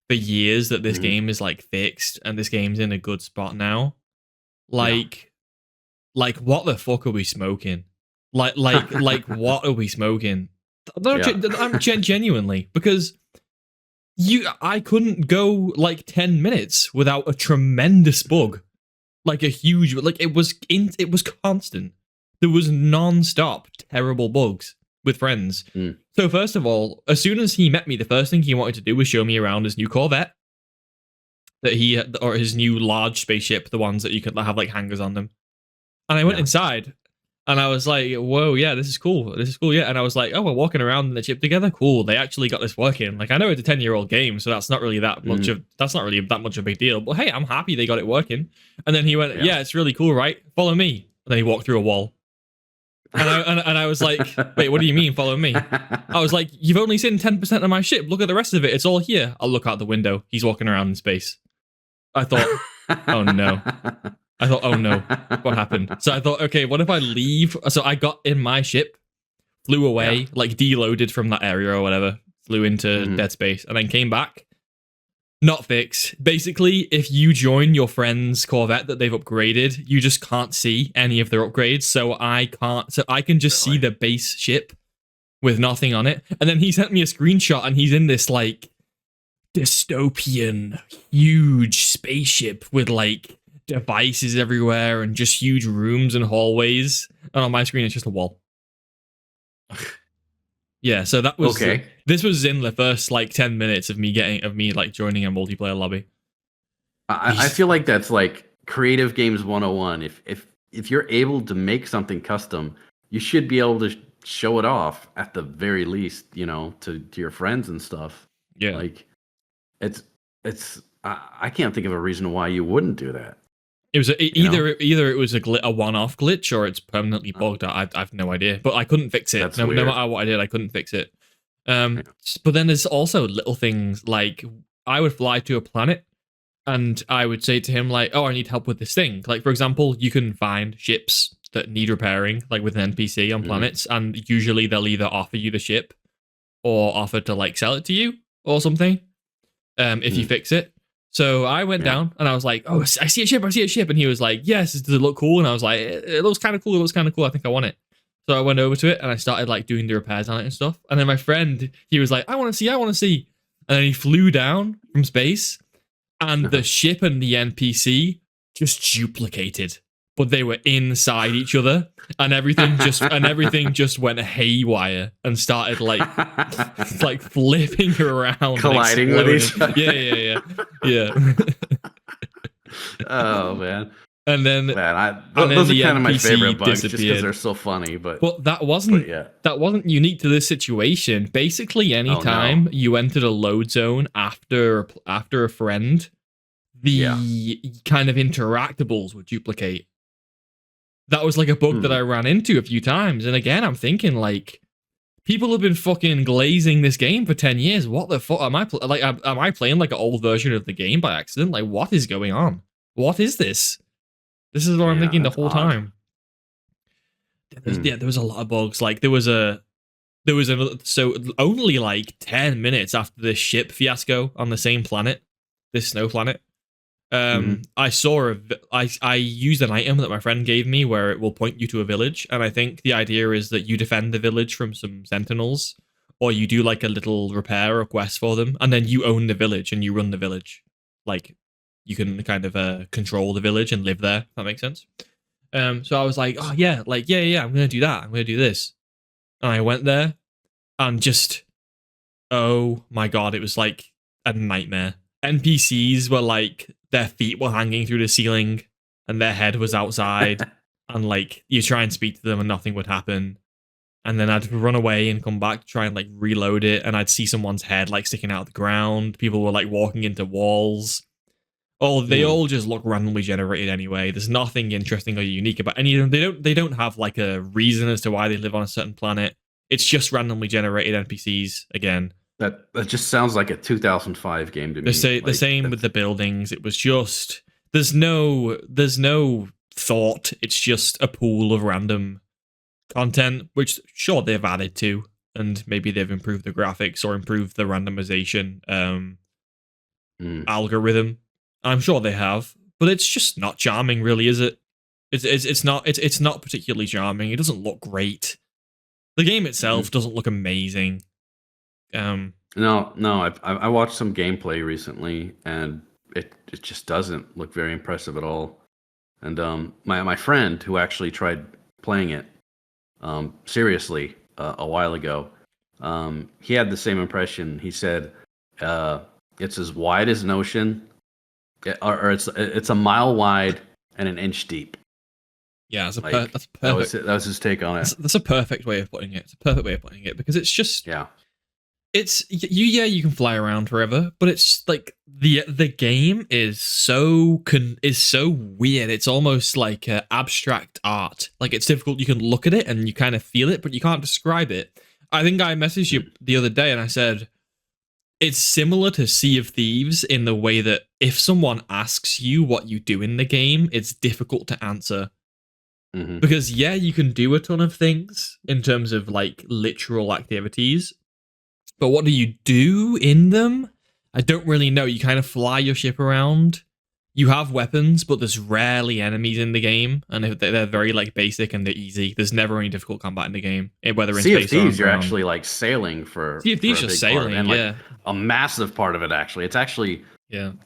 for years that this Hmm. game is like fixed and this game's in a good spot now, Yeah. like what the fuck are we smoking? What are we smoking? No, Yeah. I'm genuinely, because I couldn't go like 10 minutes without a tremendous bug, like a huge, like it was constant. There was non-stop terrible bugs with friends. Mm. So first of all, as soon as he met me, the first thing he wanted to do was show me around his new Corvette that or his new large spaceship, the ones that you can have like hangers on them. And I went Yeah. inside and I was like, whoa, yeah, this is cool. This is cool, yeah. And I was like, oh, we're walking around in the ship together. Cool. They actually got this working. Like, I know it's a 10-year-old game, so that's not really that much Mhm. of a big deal. But hey, I'm happy they got it working. And then he went, Yeah. yeah, it's really cool, right? Follow me. And then he walked through a wall. And I was like, wait, what do you mean, follow me? I was like, you've only seen 10% of my ship. Look at the rest of it. It's all here. I'll look out the window. He's walking around in space. I thought, oh no. Oh no, what happened? So I thought, okay, what if I leave? So I got in my ship, flew away, Yeah. like deloaded from that area or whatever, flew into Mhm. dead space, and then came back. Not fixed. Basically, if you join your friend's Corvette that they've upgraded, you just can't see any of their upgrades. So I can't. So I can just see Really? the base ship with nothing on it. And then he sent me a screenshot, and he's in this like dystopian, huge spaceship with like devices everywhere and just huge rooms and hallways. And on my screen, it's just a wall. Yeah, so that was Okay. this was in the first like 10 minutes of me like joining a multiplayer lobby. I feel like that's like creative games 101. If you're able to make something custom, you should be able to show it off at the very least, to your friends and stuff. Yeah. Like it's I can't think of a reason why you wouldn't do that. It was You know? either it was a one-off glitch or it's permanently bugged. I've no idea, but I couldn't fix it. That's No weird. matter what I did, I couldn't fix it. Yeah. But then there's also little things like I would fly to a planet and I would say to him like, "Oh, I need help with this thing." Like for example, you can find ships that need repairing, like with an NPC on Mhm. planets, and usually they'll either offer you the ship or offer to like sell it to you or something. if you fix it. So I went down and I was like, oh, I see a ship, I see a ship. And he was like, yes, does it look cool? And I was like, it looks kind of cool, I think I want it. So I went over to it and I started like doing the repairs on it and stuff. And then my friend, he was like, I want to see. And then he flew down from space and the ship and the NPC just duplicated. But they were inside each other, and everything just went haywire and started like flipping around, colliding with each other. Yeah. Oh man! And then those are kind of my favorite bugs, just because they're so funny. But that wasn't unique to this situation. Basically, anytime you entered a load zone after a friend, the kind of interactables would duplicate. That was like a bug that I ran into a few times. And again, I'm thinking like, people have been fucking glazing this game for 10 years. What the fuck am I am I playing like an old version of the game by accident? Like, what is going on? What is this? This is what I'm thinking the whole time. There was a lot of bugs. Like there was another, so only like 10 minutes after this ship fiasco on the same planet, this snow planet, I saw I used an item that my friend gave me where it will point you to a village, and I think the idea is that you defend the village from some sentinels, or you do like a little repair or quest for them, and then you own the village and you run the village. Like you can kind of control the village and live there. If that makes sense. So I was like, oh yeah, I'm gonna do that. I'm gonna do this, and I went there, and just, oh my god, it was like a nightmare. NPCs were like, their feet were hanging through the ceiling and their head was outside and like you try and speak to them and nothing would happen, and then I'd run away and come back to try and like reload it, and I'd see someone's head like sticking out of the ground. People were like walking into walls. They all just look randomly generated anyway. There's nothing interesting or unique about any of them. They don't have like a reason as to why they live on a certain planet. It's just randomly generated NPCs again. That just sounds like a 2005 game to me. The same with the buildings. It was just there's no thought. It's just a pool of random content, which sure they've added to, and maybe they've improved the graphics or improved the randomization algorithm. I'm sure they have, but it's just not charming, really, is it? It's not particularly charming. It doesn't look great. The game itself doesn't look amazing. No, I watched some gameplay recently, and it just doesn't look very impressive at all. And my friend who actually tried playing it seriously a while ago, he had the same impression. He said it's as wide as an ocean, or it's a mile wide and an inch deep. Yeah, that's perfect. That was his take on it. That's a perfect way of putting it. It's a perfect way of putting it, because it's just it's you can fly around forever, but it's like the game is so weird. It's almost like abstract art. Like it's difficult. You can look at it and you kind of feel it, but you can't describe it. I think I messaged you the other day and I said it's similar to Sea of Thieves in the way that if someone asks you what you do in the game, it's difficult to answer. Because you can do a ton of things in terms of like literal activities, but what do you do in them? I don't really know. You kind of fly your ship around. You have weapons, but there's rarely enemies in the game, and they're very like basic and they're easy. There's never any difficult combat in the game, whether in Sea space of Thieves, or you're actually like sailing for Sea of Thieves, just sailing, and, like, a massive part of it. Actually, it's actually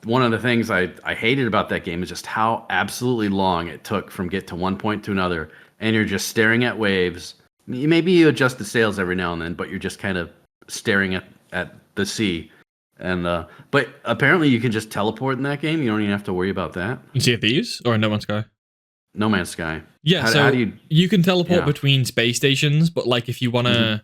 one of the things I hated about that game is just how absolutely long it took from get to one point to another, and you're just staring at waves. Maybe you adjust the sails every now and then, but you're just kind of staring at the sea. And but apparently you can just teleport in that game. You don't even have to worry about that. In Sea of Thieves or No Man's Sky? No Man's Sky. Yeah, how do you can teleport between space stations, but like if you want to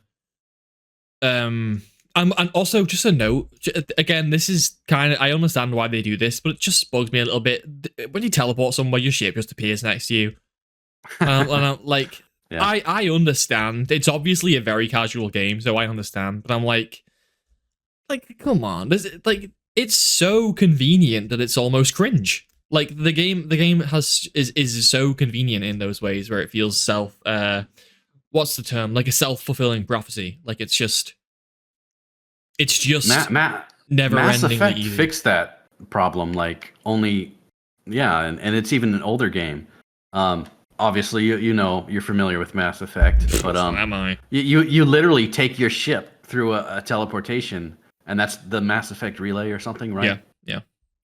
and also just a note, again, this is kind of, I understand why they do this, but it just bugs me a little bit. When you teleport somewhere, your ship just appears next to you. And I'm like, I understand. It's obviously a very casual game, so I understand. But I'm like, come on. It's so convenient that it's almost cringe. Like the game is so convenient in those ways where it feels what's the term? Like a self-fulfilling prophecy. Like it's just Mass never-endingly Effect easy. fixed that problem, like only, yeah, and it's even an older game. Um, Obviously, you know you're familiar with Mass Effect, but Am I? you literally take your ship through a teleportation, and that's the Mass Effect relay or something, right? Yeah,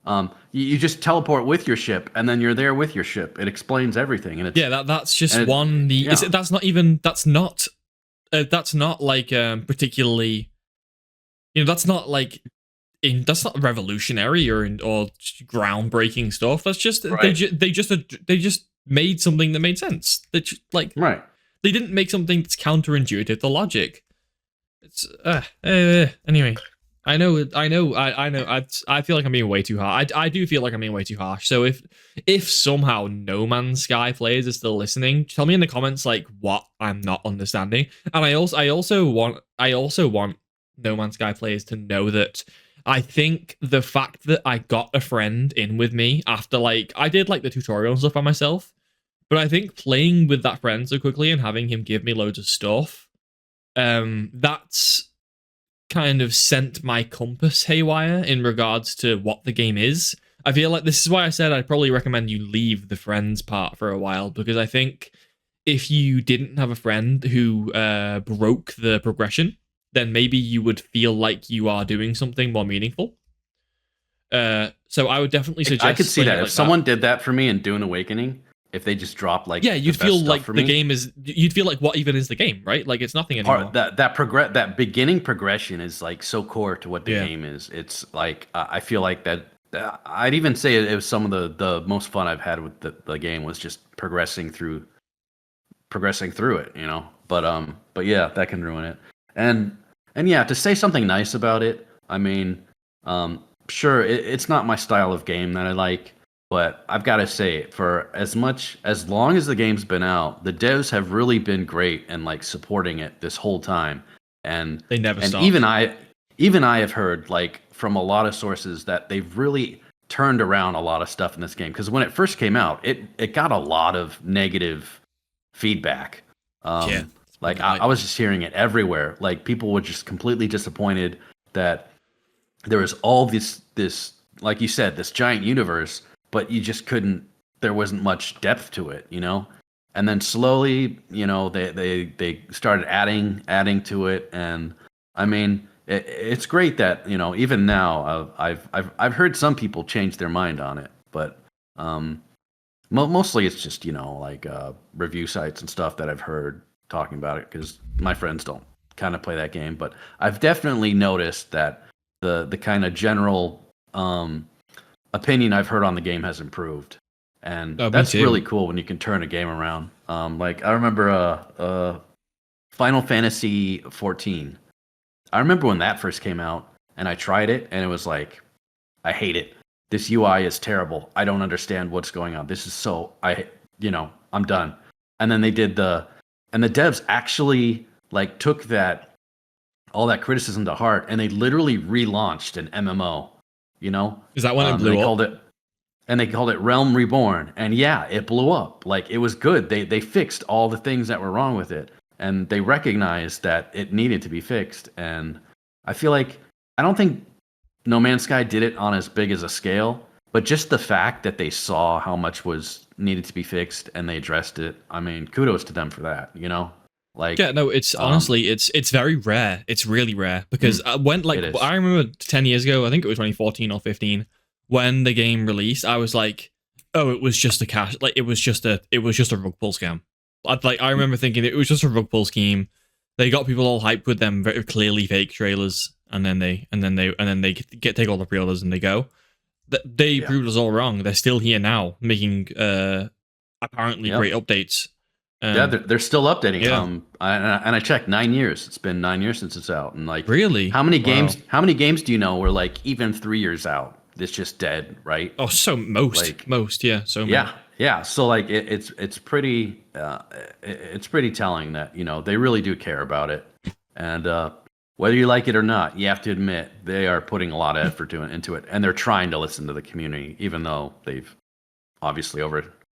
yeah. You just teleport with your ship, and then you're there with your ship. It explains everything, and Yeah, that's just and one. yeah, That's not like particularly. That's not like that's not revolutionary or groundbreaking stuff. That's just right, they just made something that made sense. Like right. they didn't make something that's counterintuitive to logic. It's anyway. I feel like I'm being way too harsh. I do feel like I'm being way too harsh. So if somehow No Man's Sky players are still listening, tell me in the comments like what I'm not understanding. And I also want No Man's Sky players to know that I think the fact that I got a friend in with me after like I did like the tutorial and stuff by myself, but I think playing with that friend so quickly and having him give me loads of stuff, that's kind of sent my compass haywire in regards to what the game is. I feel like this is why I said I'd probably recommend you leave the friends part for a while, because I think if you didn't have a friend who broke the progression, then maybe you would feel like you are doing something more meaningful. So I would definitely I suggest could see playing that it if like that. someone did that for me in Dune Awakening, if they just dropped like Yeah, the you'd best feel stuff like for the me, game is. You'd feel like what even is the game, right? Like it's nothing part anymore. that beginning progression is like so core to what the Yeah. game is. It's like I feel like that. I'd even say it was some of the most fun I've had with the game was just progressing through it, you know. But yeah, that can ruin it. And and yeah, to say something nice about it, I mean, sure, it's not my style of game that I like, but I've got to say, for as long as the game's been out, the devs have really been great and like supporting it this whole time. And They never and stopped. even I have heard like from a lot of sources that they've really turned around a lot of stuff in this game because when it first came out, it got a lot of negative feedback. Yeah. Like I was just hearing it everywhere. Like people were just completely disappointed that there was all this like you said this giant universe, but you just couldn't. There wasn't much depth to it, you know. And then slowly, you know, they started adding to it, and I mean, it's great that you know even now I've heard some people change their mind on it, but um, mostly it's just you know like review sites and stuff that I've heard talking about it because my friends don't kind of play that game, but I've definitely noticed that the kind of general opinion I've heard on the game has improved, and Oh, me that's too. really cool when you can turn a game around. Like I remember Final Fantasy 14. I remember when that first came out, and I tried it, and it was like I hate it. This UI is terrible. I don't understand what's going on. This is so you know, I'm done. And then they did and the devs actually like took that all that criticism to heart and they literally relaunched an MMO, you know? Is that when it They blew up? called it Realm Reborn. And yeah, it blew up. Like it was good. They fixed all the things that were wrong with it and they recognized that it needed to be fixed. And I feel like I don't think No Man's Sky did it on as big as a scale, but just the fact that they saw how much was needed to be fixed and they addressed it. I mean, kudos to them for that, you know? Yeah, Like no, it's honestly it's very rare. It's really rare because when like it is. I remember 10 years ago, I think it was 2014 or 15, when the game released, I was like, oh, it was just a cash, like it was just a rug pull scam. I remember thinking it was just a rug pull scheme. They got people all hyped with them very clearly fake trailers, and then they take all the pre-orders and they go. They Yeah. proved us all wrong. They're still here now, making apparently great Yep. updates. Yeah, they're still updating. Yeah. And I checked 9 years. It's been 9 years since it's out. And like, Really? Wow. How many games do you know were like even 3 years out? It's just dead, right? Oh, so Like, yeah, so many. yeah, yeah. So like, it's pretty telling that you know they really do care about it. And whether you like it or not, you have to admit they are putting a lot of effort into it, and they're trying to listen to the community, even though they've obviously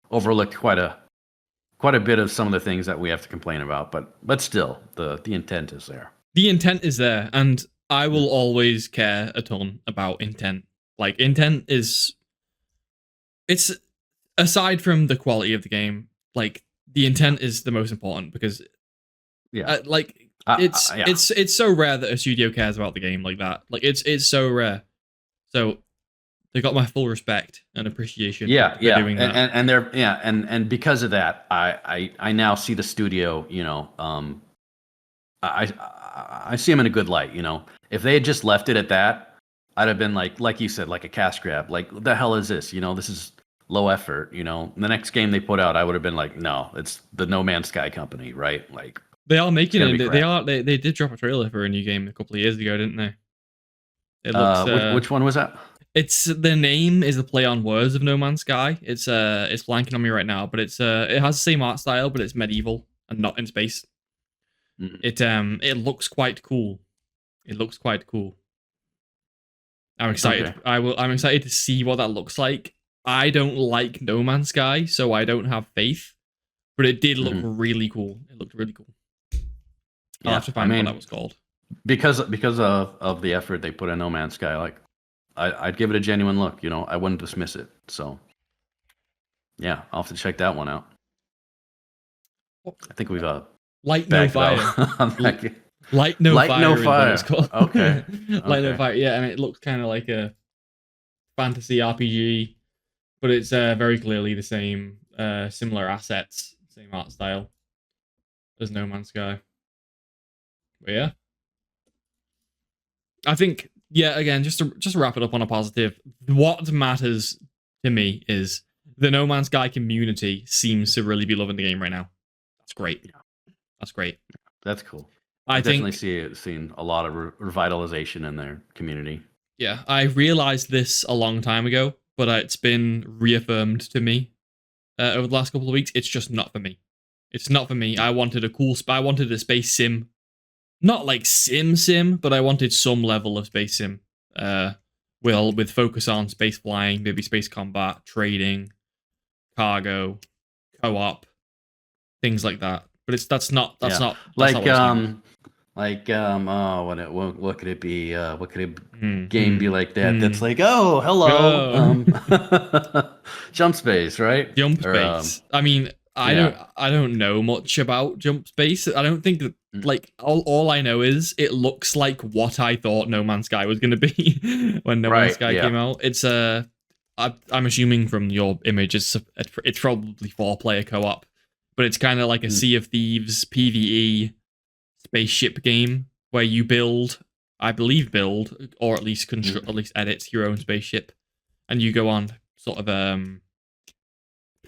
overlooked quite a bit of some of the things that we have to complain about, but still, the intent is there. The intent is there, and I will always care a ton about intent. Like intent is it's aside from the quality of the game, like the intent is the most important because Yeah. like Yeah. it's so rare that a studio cares about the game like that. Like it's so rare. So they got my full respect and appreciation Yeah, for yeah, doing that. and they're and because of that, I now see the studio. I see them in a good light. If they had just left it at that, I'd have been like you said, like a cash grab. Like, what the hell is this? This is low effort. The next game they put out, I would have been like, no, it's the No Man's Sky company, right? Like, They are it's making gonna it. be crap. They did drop a trailer for a new game a couple of years ago, didn't they? It looks Which one was that? it's the name is a play on words of No Man's Sky. It's blanking on me right now, but it has the same art style, but it's medieval and not in space. Mhm. It looks quite cool. It looks quite cool. I'm excited. Okay. I'm excited to see what that looks like. I don't like No Man's Sky, so I don't have faith. But it did look Mhm. really cool. It looked really cool. I'll Yeah, have to I find what that mean, was called. because of the effort they put in No Man's Sky, like I'd give it a genuine look. I wouldn't dismiss it. So yeah, I'll have to check that one out. I think we've Light No bagged it Fire. out on that game. Light No Light No Fire is what it's Fire. called. Okay. Light No Okay. Fire. Yeah, and it looks kind of like a fantasy RPG, but it's very clearly the same, similar assets, same art style as No Man's Sky. But yeah, I think again, just to wrap it up on a positive, what matters to me is the No Man's Sky community seems to really be loving the game right now. That's great. Yeah. That's great. That's cool. I Definitely think seen a lot of revitalization in their community. yeah, I realized this a long time ago, but it's been reaffirmed to me over the last couple of weeks. It's just not for me. It's not for me. I wanted a cool. I wanted a space sim, not like sim, but I wanted some level of space sim. With focus on space flying, maybe space combat, trading, cargo, co-op, things like that. But that's Yeah. not what Like I'm seeing. oh, what could it be? What could a game be Mm-hmm. like that? That's like, oh, hello, Go. jump space, right? Jump Or space. I mean, yeah. I don't know much about jump space. I don't think that Mm. like all I know is it looks like what I thought No Man's Sky was going to be when No Man's Right. Sky Yeah. came out. I'm assuming from your image it's probably 4-player co-op, but it's kind of like a Mm. Sea of Thieves PvE spaceship game where you I believe or at least control, at least edit your own spaceship and you go on sort of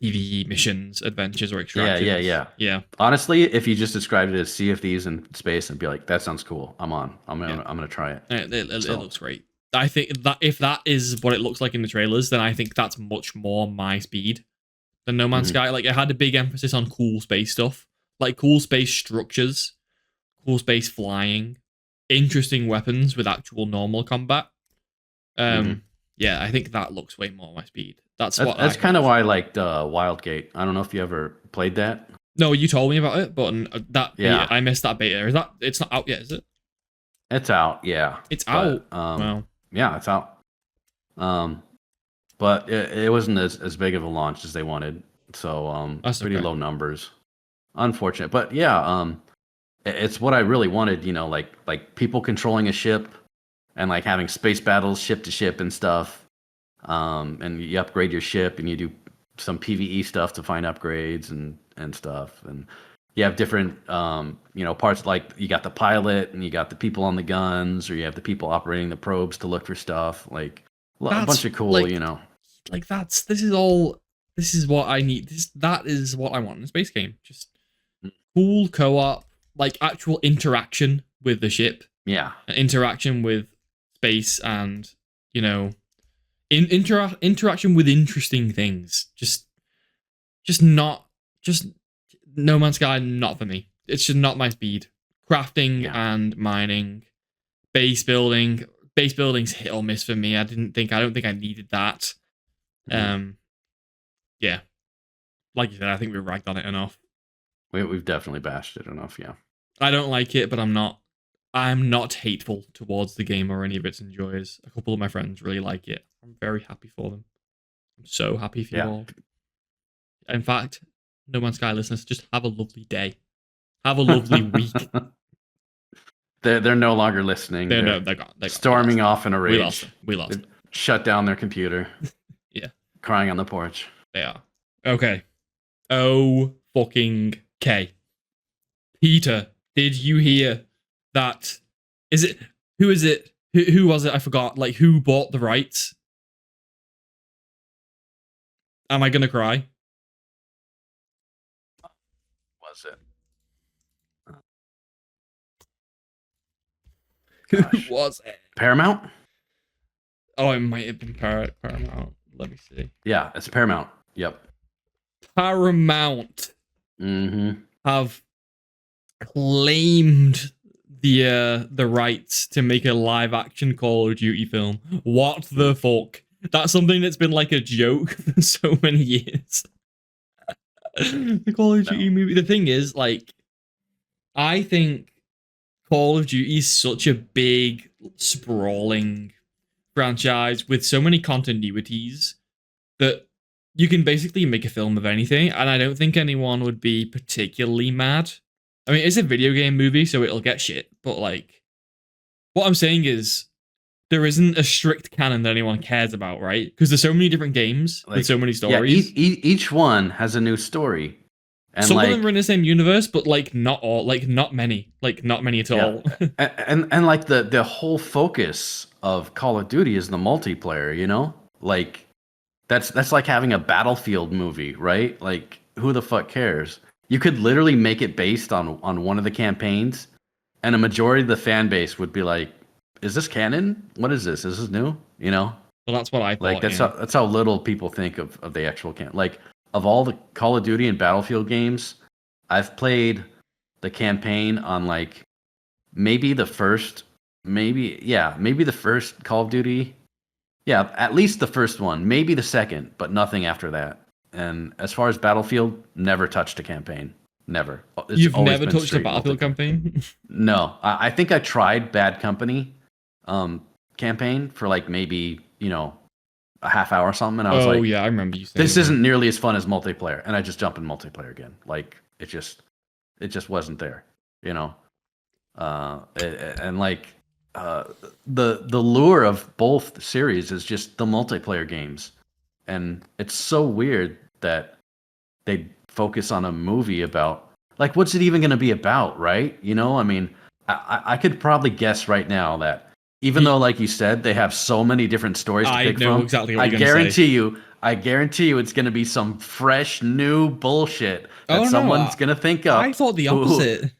PvE missions, adventures, or Yeah. Yeah. extractions. Yeah. Yeah, Honestly, if you just described it as Sea of Thieves in space, and be like, that sounds cool. I'm on. yeah. I'm gonna try it. It So. looks great. I think that if that is what it looks like in the trailers, then I think that's much more my speed than No Man's Mhm. Sky. Like it had a big emphasis on cool space stuff, like cool space structures, cool space flying, interesting weapons with actual normal combat. Mhm. Yeah, I think that looks way more my speed. That's That's what I that's kind hope. of why I liked Wildgate. I don't know if you ever played that. No, you told me about it, but that Yeah, beta, I missed that beta. Is that it's not out yet? Is it? it's out. Yeah, It's out. but Wow, yeah, it's out. Um, but it wasn't as big of a launch as they wanted. So that's pretty okay. low numbers. Unfortunate, but yeah, it's what I really wanted. Like people controlling a ship and like having space battles ship to ship and stuff. And you upgrade your ship and you do some PVE stuff to find upgrades and stuff. And you have different parts, like you got the pilot and you got the people on the guns, or you have the people operating the probes to look for stuff. Like a bunch That's of cool, like this is what I need. That is what I want in a space game. Just cool co-op, like actual interaction with the ship, Yeah. interaction with space, and you know, interaction with interesting things. Just No Man's Sky. Not for me. It's just not my speed. Crafting Yeah. and mining, base building. Base building's hit or miss for me. I don't think I needed that. Mhm. Yeah, like you said, I think we ragged on it enough. We've definitely bashed it enough. Yeah. I don't like it, but I'm not. I'm not hateful towards the game or any of its enjoyers. A couple of my friends really like it. I'm very happy for them. I'm so happy for you Yeah. all. In fact, No Man's Sky listeners, just have a lovely day. Have a lovely week. They're no longer listening. They're storming off in a rage. We lost them. Shut down their computer. Yeah. Crying on the porch. They are. Okay. Oh fucking K. Peter, did you hear that? Who is it? Who was it? I forgot. Like, who bought the rights? Am I gonna cry? Was it? Who was it? Paramount? Oh, it might have been Paramount. Let me see. Yeah, it's Paramount. Yep. Paramount Mm-hmm. have claimed the rights to make a live action Call of Duty film. What the fuck? That's something that's been like a joke for so many years. The Call of Duty movie. The thing is, like, I think Call of Duty is such a big, sprawling franchise with so many continuities that you can basically make a film of anything, and I don't think anyone would be particularly mad. I mean, it's a video game movie, so it'll get shit, but, like, what I'm saying is there isn't a strict canon that anyone cares about, right? Because there's so many different games with so many stories. Yeah, each one has a new story. And some of them are in the same universe, but, like, not all, like, not many at all. and like the whole focus of Call of Duty is the multiplayer, you know? Like, that's like having a Battlefield movie, right? Like, who the fuck cares? You could literally make it based on one of the campaigns, and a majority of the fan base would be like, "Is this canon? What is this? Is this new?" You know? Well, that's what I thought. Like, that's how little people think of the actual canon. Like, of all the Call of Duty and Battlefield games, I've played the campaign on, like, maybe the first Call of Duty. Yeah, at least the first one, maybe the second, but nothing after that. And as far as Battlefield, never touched a campaign. Never. You've never touched a Battlefield campaign? No. I think I tried Bad Company campaign for, like, maybe, a half hour or something, and I was like, yeah, I remember you saying this isn't nearly as fun as multiplayer, and I just jump in multiplayer again. Like, it just wasn't there, and like the lure of both series is just the multiplayer games, and it's so weird that they focus on a movie about, like, what's it even going to be about, right? I mean, I could probably guess right now that even though, like you said, they have so many different stories to pick from, exactly what I guarantee you it's going to be some fresh new bullshit that someone's going to think of. I thought the opposite.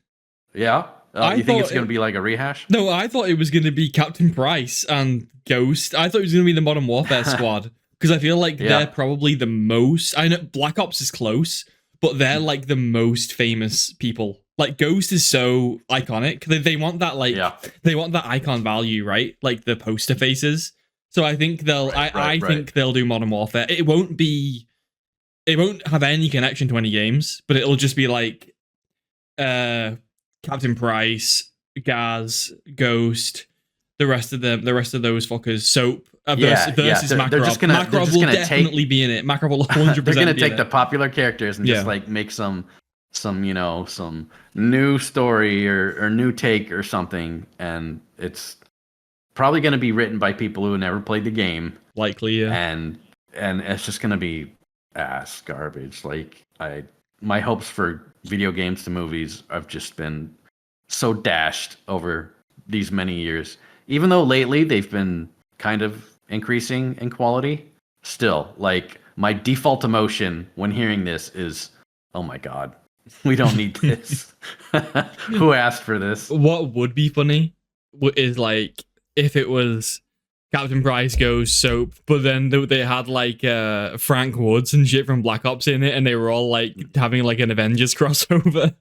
Yeah? You think it's going to be like a rehash? No, I thought it was going to be Captain Price and Ghost. I thought it was going to be the Modern Warfare squad, because I feel like they're probably the most... I know Black Ops is close, but they're, like, the most famous people. Like, Ghost is so iconic. They want that, like, they want that icon value, right? Like the poster faces. So I think I think they'll do Modern Warfare. It won't have any connection to any games, but it'll just be like, Captain Price, Gaz, Ghost, the rest of those fuckers. Soap versus Makarov. Makarov will definitely be in it. Makarov will 100%. They're gonna take the popular characters and just, like, make some new story or new take or something, and it's probably going to be written by people who never played the game, likely, yeah. And it's just going to be ass garbage. Like, my hopes for video games to movies have just been so dashed over these many years. Even though lately they've been kind of increasing in quality, still, like, my default emotion when hearing this is, oh my god, we don't need this. Who asked for this? What would be funny is, like, if it was Captain Price goes Soap, but then they had, like, Frank Woods and shit from Black Ops in it, and they were all, like, having, like, an Avengers crossover.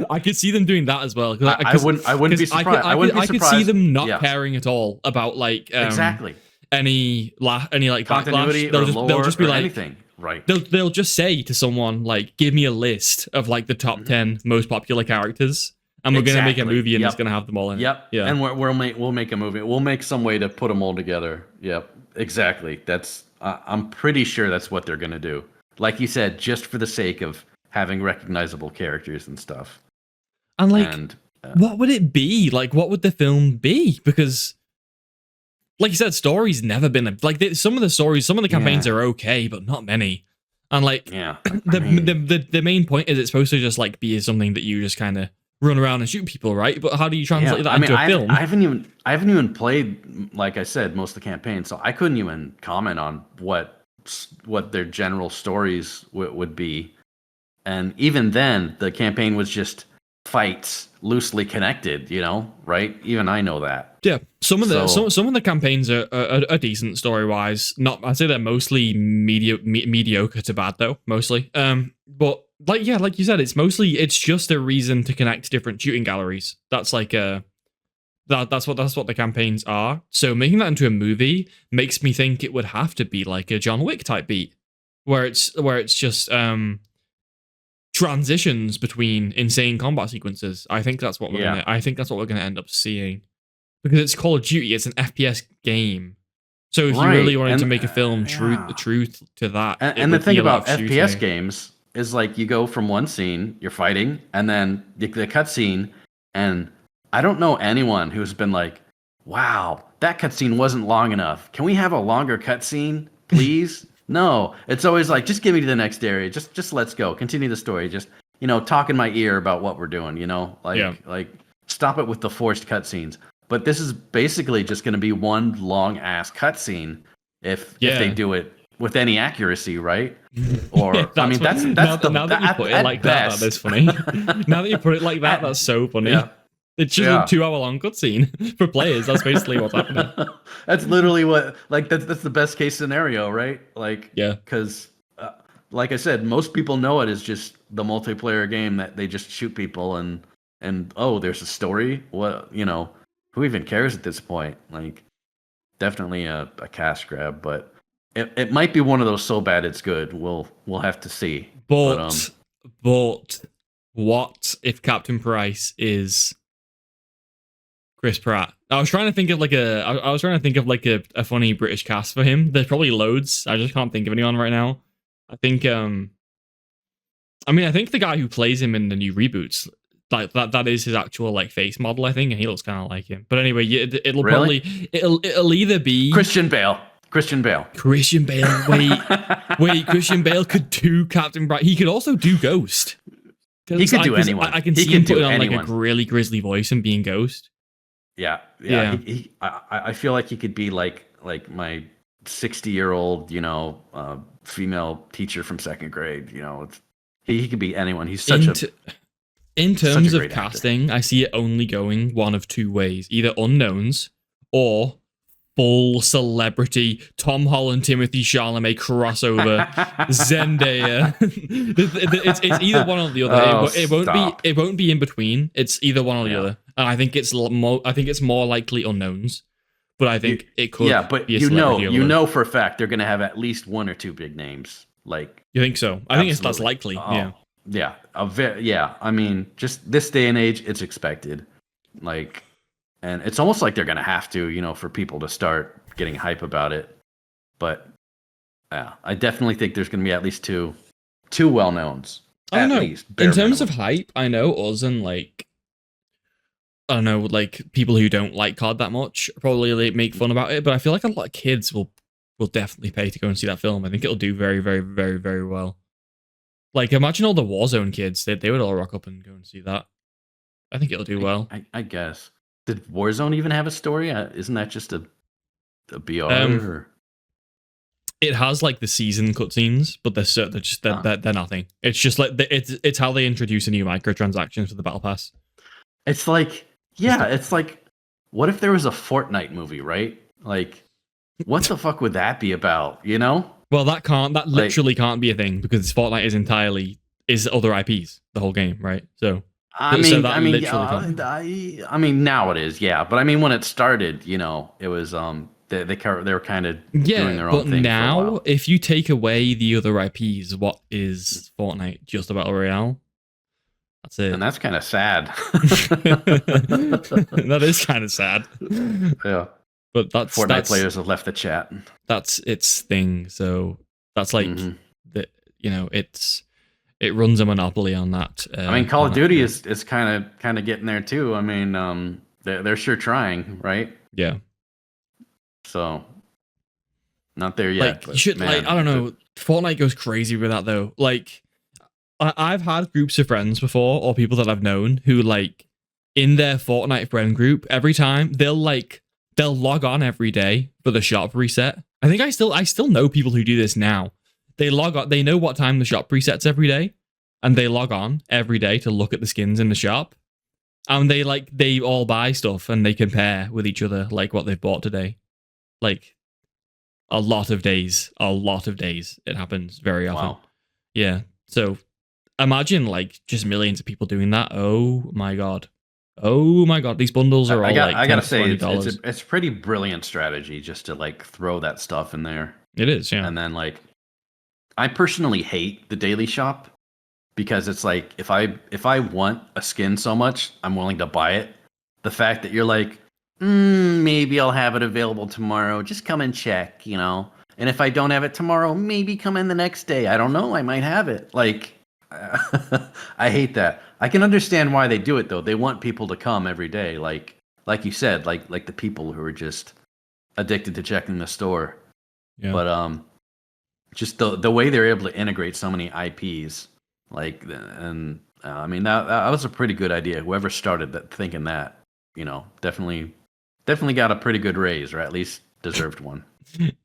I could see them doing that as well. I wouldn't be surprised. I could see them not caring at all about, like, exactly any like continuity backlash. They'll just be like anything. Right. They'll just say to someone, like, give me a list of, like, the top 10 most popular characters, and we're gonna make a Exactly. movie, and Yep. it's gonna have them all in it. Yep. Yeah. And we'll make a movie. We'll make some way to put them all together. Yep. Exactly. That's I'm pretty sure that's what they're gonna do. Like you said, just for the sake of having recognizable characters and stuff. And like, And what would it be? Like, what would the film be? Because, like you said, stories never been like some of the stories, some of the campaigns are okay, but not many. And like, yeah, the main point is it's supposed to just like be something that you just kind of run around and shoot people, right? But how do you translate that into a film? I haven't even played, like I said, most of the campaign, so I couldn't even comment on what their general stories would be. And even then, the campaign was just fights loosely connected, right? Even I know that. Yeah, some of the campaigns are decent story wise. Not, I'd say they're mostly mediocre to bad though, mostly. But like you said, it's just a reason to connect different shooting galleries. That's like that's what the campaigns are. So making that into a movie makes me think it would have to be like a John Wick type beat, where it's just transitions between insane combat sequences. I think that's what we're gonna end up seeing, because it's Call of Duty. It's an FPS game. So if you really wanted to make a film true to that, and the thing about FPS games is like you go from one scene, you're fighting, and then the cutscene, and I don't know anyone who's been like, "Wow, that cutscene wasn't long enough. Can we have a longer cutscene, please?" No, it's always like, just give me to the next area. Just let's go. Continue the story. Just, talk in my ear about what we're doing, like stop it with the forced cutscenes. But this is basically just going to be one long ass cutscene if they do it with any accuracy, right? Or now that you put it like that is funny. Now that you put it like that, that's so funny. Yeah. It's just a 2 hour long cutscene for players. That's basically what's happening. That's literally what, like, that's the best case scenario, right? Like, yeah, because like I said, most people know it as just the multiplayer game that they just shoot people and oh, there's a story. What, who even cares at this point? Like, definitely a cash grab, but it might be one of those so bad it's good. We'll have to see. But what if Captain Price is Chris Pratt? I was trying to think of a funny British cast for him. There's probably loads. I just can't think of anyone right now. I think I think the guy who plays him in the new reboots, like that is his actual like face model, I think, and he looks kind of like him. But anyway, it'll either be Christian Bale. Wait, Christian Bale could do Captain Bright. He could also do Ghost. He could do anyone. I can see him putting on like a really grisly voice and being Ghost. Yeah. I feel like he could be like my 60-year-old, female teacher from second grade. He could be anyone. He's in terms of casting, I see it only going one of two ways: either unknowns or full celebrity Tom Holland, Timothy Chalamet crossover, Zendaya. it's either one or the other. It won't be in between. It's either one or the other. And I think it's more likely unknowns, but I think it could. Yeah, but be a you know for a fact they're going to have at least one or two big names. Like, you think so? I think that's likely. Yeah. I mean, just this day and age, it's expected. Like. And it's almost like they're going to have to, for people to start getting hype about it. But yeah, I definitely think there's going to be at least two well-knowns. I don't know. In terms of hype, I know us and like, I don't know, like people who don't like COD that much probably like, make fun about it. But I feel like a lot of kids will definitely pay to go and see that film. I think it'll do very, very, very, very well. Like, imagine all the Warzone kids. They would all rock up and go and see that. I think it'll do well. I guess. Did Warzone even have a story? Isn't that just a BR? It has like the season cutscenes, but they're nothing. It's just like it's how they introduce a new microtransactions for the battle pass. It's like it's like, what if there was a Fortnite movie, right? Like, what the fuck would that be about? Well, that literally can't be a thing because Fortnite is other IPs the whole game, right? So. I mean, now it is, yeah. But I mean, when it started, it was they were kind of doing their own thing. But now, if you take away the other IPs, what is Fortnite? Just a battle royale? That's it. And that's kind of sad. That is kind of sad. Yeah. But Fortnite players have left the chat. That's its thing. So that's like Mhm. the it runs a monopoly on that. I mean, Call of Duty is kind of getting there too. I mean, they're sure trying, right? Yeah. So not there yet. Like you should like I don't know. Fortnite goes crazy with that though. Like I've had groups of friends before, or people that I've known who like in their Fortnite friend group, every time they'll log on every day for the shop reset. I think I still know people who do this now. They log on, they know what time the shop resets every day, and they log on every day to look at the skins in the shop. And they all buy stuff and they compare with each other like what they've bought today. Like a lot of days. It happens very often. Wow. Yeah. So imagine like just millions of people doing that. Oh my god. These bundles are all like I gotta say $20. it's a pretty brilliant strategy just to like throw that stuff in there. It is, yeah. And then like I personally hate the daily shop because it's like if I want a skin so much, I'm willing to buy it. The fact that you're like, maybe I'll have it available tomorrow. Just come and check, you know. And if I don't have it tomorrow, maybe come in the next day. I don't know. I might have it. Like, I hate that. I can understand why they do it though. They want people to come every day, like you said, like the people who are just addicted to checking the store. Yeah. But just the way they're able to integrate so many IPs, like, and I mean that was a pretty good idea. Whoever started that, thinking that, you know, definitely got a pretty good raise, or at least deserved one.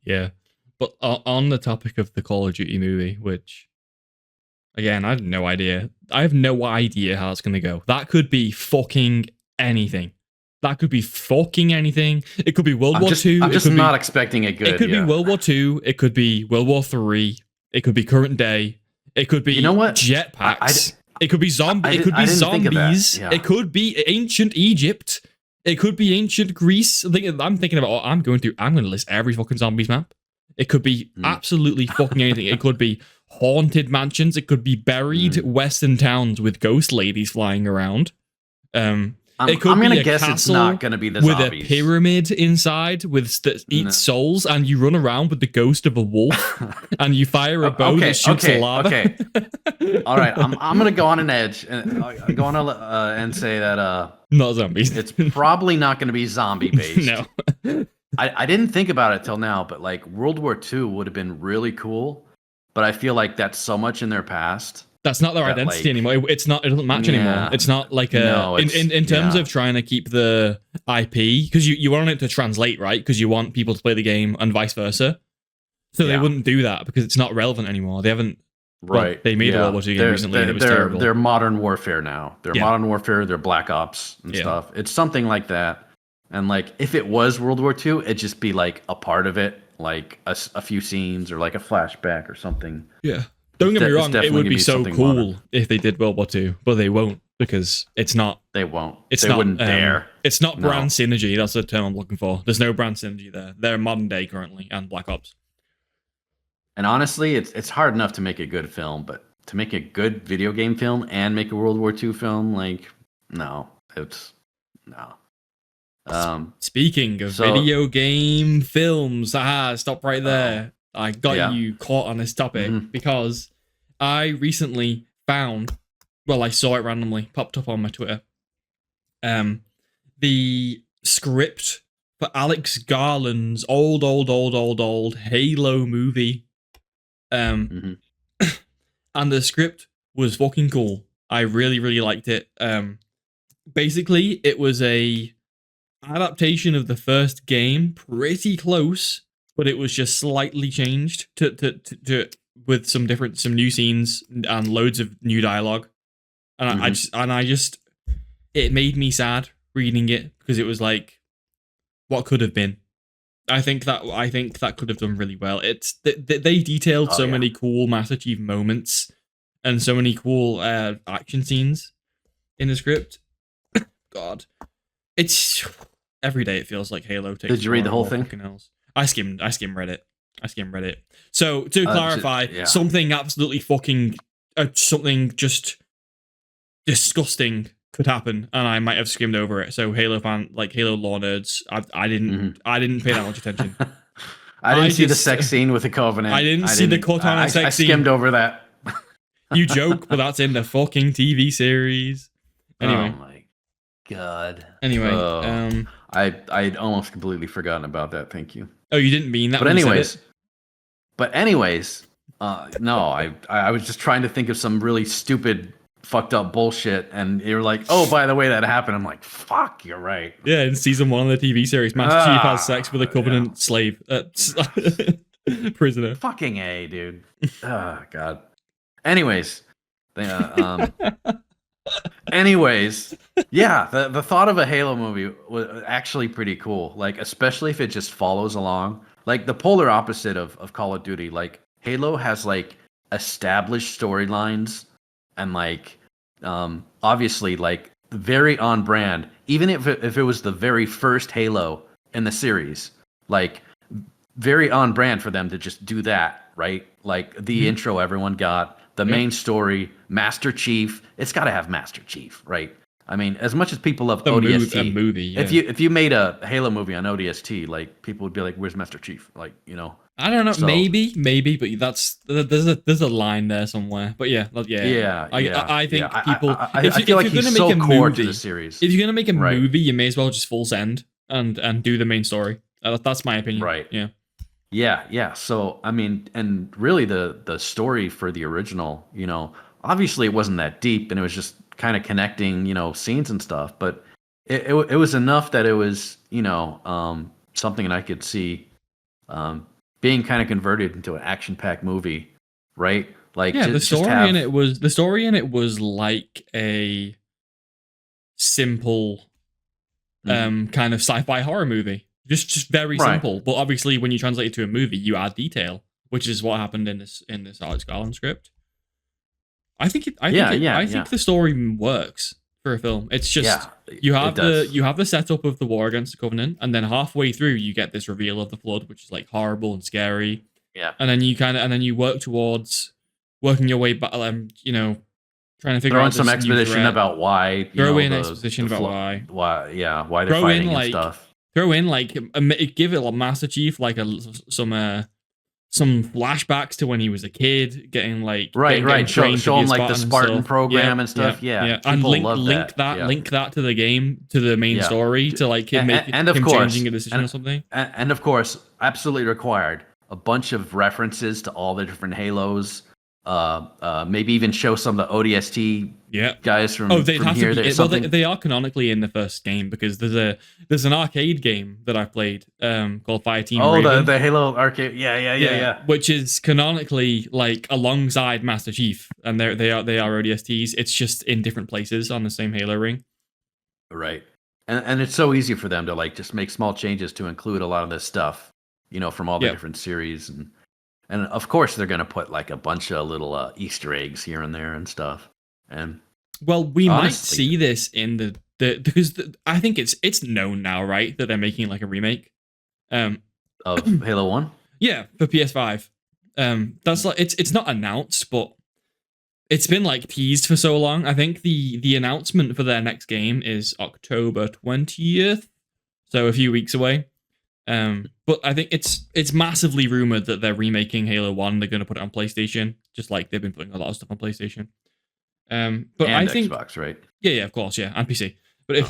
Yeah. But on the topic of the Call of Duty movie, which, again, I have no idea. I have no idea how it's going to go. That could be fucking anything. It could be World War II. I'm just not expecting it good. It could be World War II. It could be World War III. It could be current day. It could be jetpacks. It could be zombies. It could be zombies. Yeah. It could be ancient Egypt. It could be ancient Greece. I'm thinking about. I'm going to list every fucking zombies map. It could be absolutely fucking anything. It could be haunted mansions. It could be buried western towns with ghost ladies flying around. It could I'm be gonna a guess castle it's not gonna be the with zombies. a pyramid inside that eats souls, and you run around with the ghost of a wolf, and you fire a bow that shoots lava. Okay. All right, I'm gonna go on an edge and go on and say that not zombies. It's probably not gonna be zombie based. No. I didn't think about it till now, but like World War II would have been really cool, but I feel like that's so much in their past. That's not their identity anymore. It's not. It doesn't match anymore. It's not like in terms of trying to keep the IP, because you want it to translate, right? Because you want people to play the game and vice versa. So they wouldn't do that because it's not relevant anymore. They haven't. Right. Well, they made a World War II game recently and it was terrible. They're Modern Warfare now. They're Modern Warfare. They're Black Ops and stuff. It's something like that. And like if it was World War II, it'd just be like a part of it, like a few scenes or like a flashback or something. Yeah. Don't get me wrong, it would be so cool modern if they did World War II, but they won't because it's not. They won't. They wouldn't dare. It's not brand synergy. That's the term I'm looking for. There's no brand synergy there. They're modern day currently and Black Ops. And honestly, it's hard enough to make a good film, but to make a good video game film and make a World War II film, like, no. Speaking of video game films, stop right there. I got you caught on this topic because I recently found, well, I saw it randomly, popped up on my Twitter, the script for Alex Garland's old Halo movie. And the script was fucking cool. I really liked it. Basically, it was a adaptation of the first game, pretty close, but it was just slightly changed to with some new scenes and loads of new dialogue. And I just it made me sad reading it because it was like what could have been. I think that could have done really well. It's they detailed so many cool Master Chief moments and so many cool action scenes in the script. God, it's every day it feels like Halo takes. Did you read the whole thing? Else. I skimmed Reddit. So to clarify, something absolutely fucking something just disgusting could happen, and I might have skimmed over it. So Halo fan, like Halo lore nerds, I didn't pay that much attention. I didn't see the sex scene with the Covenant. I didn't see the Cortana sex scene. I skimmed over that. You joke, but that's in the fucking TV series. Anyway. Oh my god. Anyway, I'd almost completely forgotten about that. Thank you. Oh, you didn't mean that. But anyways, no, I was just trying to think of some really stupid, fucked up bullshit, and you're like, oh, by the way, that happened. I'm like, fuck, you're right. Yeah, in season 1 of the TV series, Master Chief has sex with a Covenant slave prisoner. Fucking A, dude. Oh god. Anyways, anyways, yeah, the thought of a Halo movie was actually pretty cool. Like, especially if it just follows along. Like the polar opposite of Call of Duty. Like Halo has like established storylines and like obviously like very on brand. Even if it was the very first Halo in the series, like very on brand for them to just do that, right? Like the intro everyone got. The main story, Master Chief. It's got to have Master Chief, right? I mean, as much as people love ODST, movie, yeah. if you made a Halo movie on ODST, like people would be like, "Where's Master Chief?" Like, you know. I don't know, so, maybe, but there's a line there somewhere. But yeah. I think people. I feel like he's so core to the series. If you're gonna make a movie, you may as well just full send and do the main story. That's my opinion. Right. Yeah. Yeah. So, I mean, and really the story for the original, you know, obviously it wasn't that deep and it was just kind of connecting, you know, scenes and stuff, but it was enough that it was, you know, something that I could see being kind of converted into an action-packed movie, right? Like, yeah, the story in it was like a simple kind of sci-fi horror movie. Just very simple, but obviously when you translate it to a movie, you add detail, which is what happened in this Alex Garland script. I think the story works for a film. It's just you have the setup of the war against the Covenant, and then halfway through you get this reveal of the Flood, which is like horrible and scary. Yeah, and then you work towards working your way back. You know, trying to figure out some exposition about why. Throw in exposition about why. Why they're fighting and stuff. Throw in like give it a Master Chief like some flashbacks to when he was a kid, getting like show him like the Spartan program and stuff. Yeah. And link that to the game, to the main story, to like him changing a decision or something. And of course, absolutely required a bunch of references to all the different Halos. Maybe even show some of the ODST guys from here. They are canonically in the first game because there's an arcade game that I played called Fireteam Raven. The Halo arcade, yeah, which is canonically like alongside Master Chief, and they are ODSTs. It's just in different places on the same Halo ring. Right, and it's so easy for them to like just make small changes to include a lot of this stuff, you know, from all the different series And of course, they're going to put like a bunch of little Easter eggs here and there and stuff. And we might see this in because I think it's known now, right, that they're making like a remake of Halo 1. Yeah, for PS5. That's like it's not announced, but it's been like teased for so long. I think the announcement for their next game is October 20th, so a few weeks away. But I think it's massively rumored that they're remaking Halo 1. They're going to put it on PlayStation, just like they've been putting a lot of stuff on PlayStation. But I think Xbox, right? Yeah, of course, yeah, and PC. But if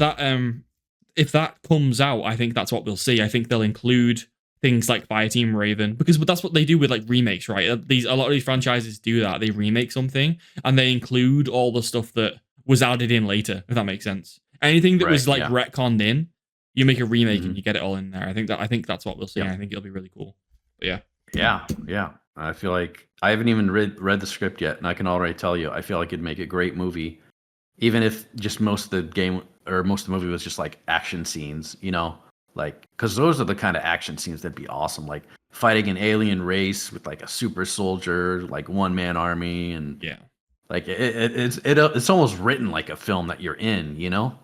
that comes out, I think that's what we'll see. I think they'll include things like Fireteam Raven, because that's what they do with like remakes, right? A lot of these franchises do that. They remake something and they include all the stuff that was added in later, if that makes sense. Anything that was like retconned in, you make a remake and you get it all in there. I think that's what we'll see. And I think it'll be really cool. But yeah. I feel like I haven't even read the script yet, and I can already tell you, I feel like it'd make a great movie, even if just most of the game or most of the movie was just like action scenes, you know, like because those are the kind of action scenes that'd be awesome, like fighting an alien race with like a super soldier, like one man army, and like it's almost written like a film that you're in, you know.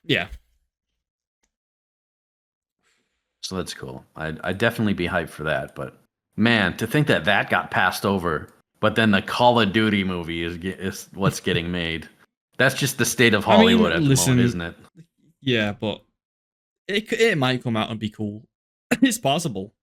Yeah. So that's cool. I'd definitely be hyped for that. But man, to think that got passed over but then the Call of Duty movie is what's getting made. That's just the state of I mean, Hollywood at the moment, isn't it? Yeah, but it might come out and be cool. It's possible.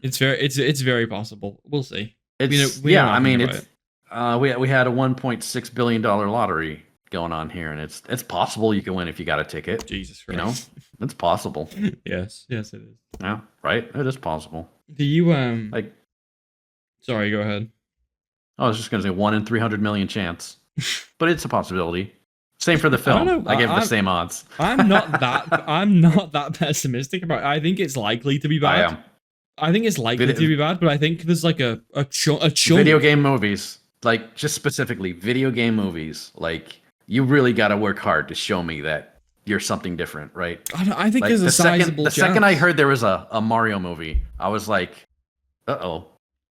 It's very possible. We'll see. We know I nothing mean, about it's it. we had a 1.6 billion dollar lottery going on here, and it's possible you can win if you got a ticket. Jesus You know, Christ. it's possible. Yes, it is. Yeah, right. It is possible. Do you Like, Sorry, go ahead. I was just gonna say 1 in 300 million chance, but it's a possibility. Same for the I film. don't know. I give the same odds. I'm not that pessimistic about it. I think it's likely to be bad. I am. I think it's likely to be bad, but I think there's like a chunk. Video game movies, like just specifically video game movies, like you really got to work hard to show me that you're something different, right? I think Like there's a sizable the chance. second I heard there was a Mario movie, I was like, uh-oh,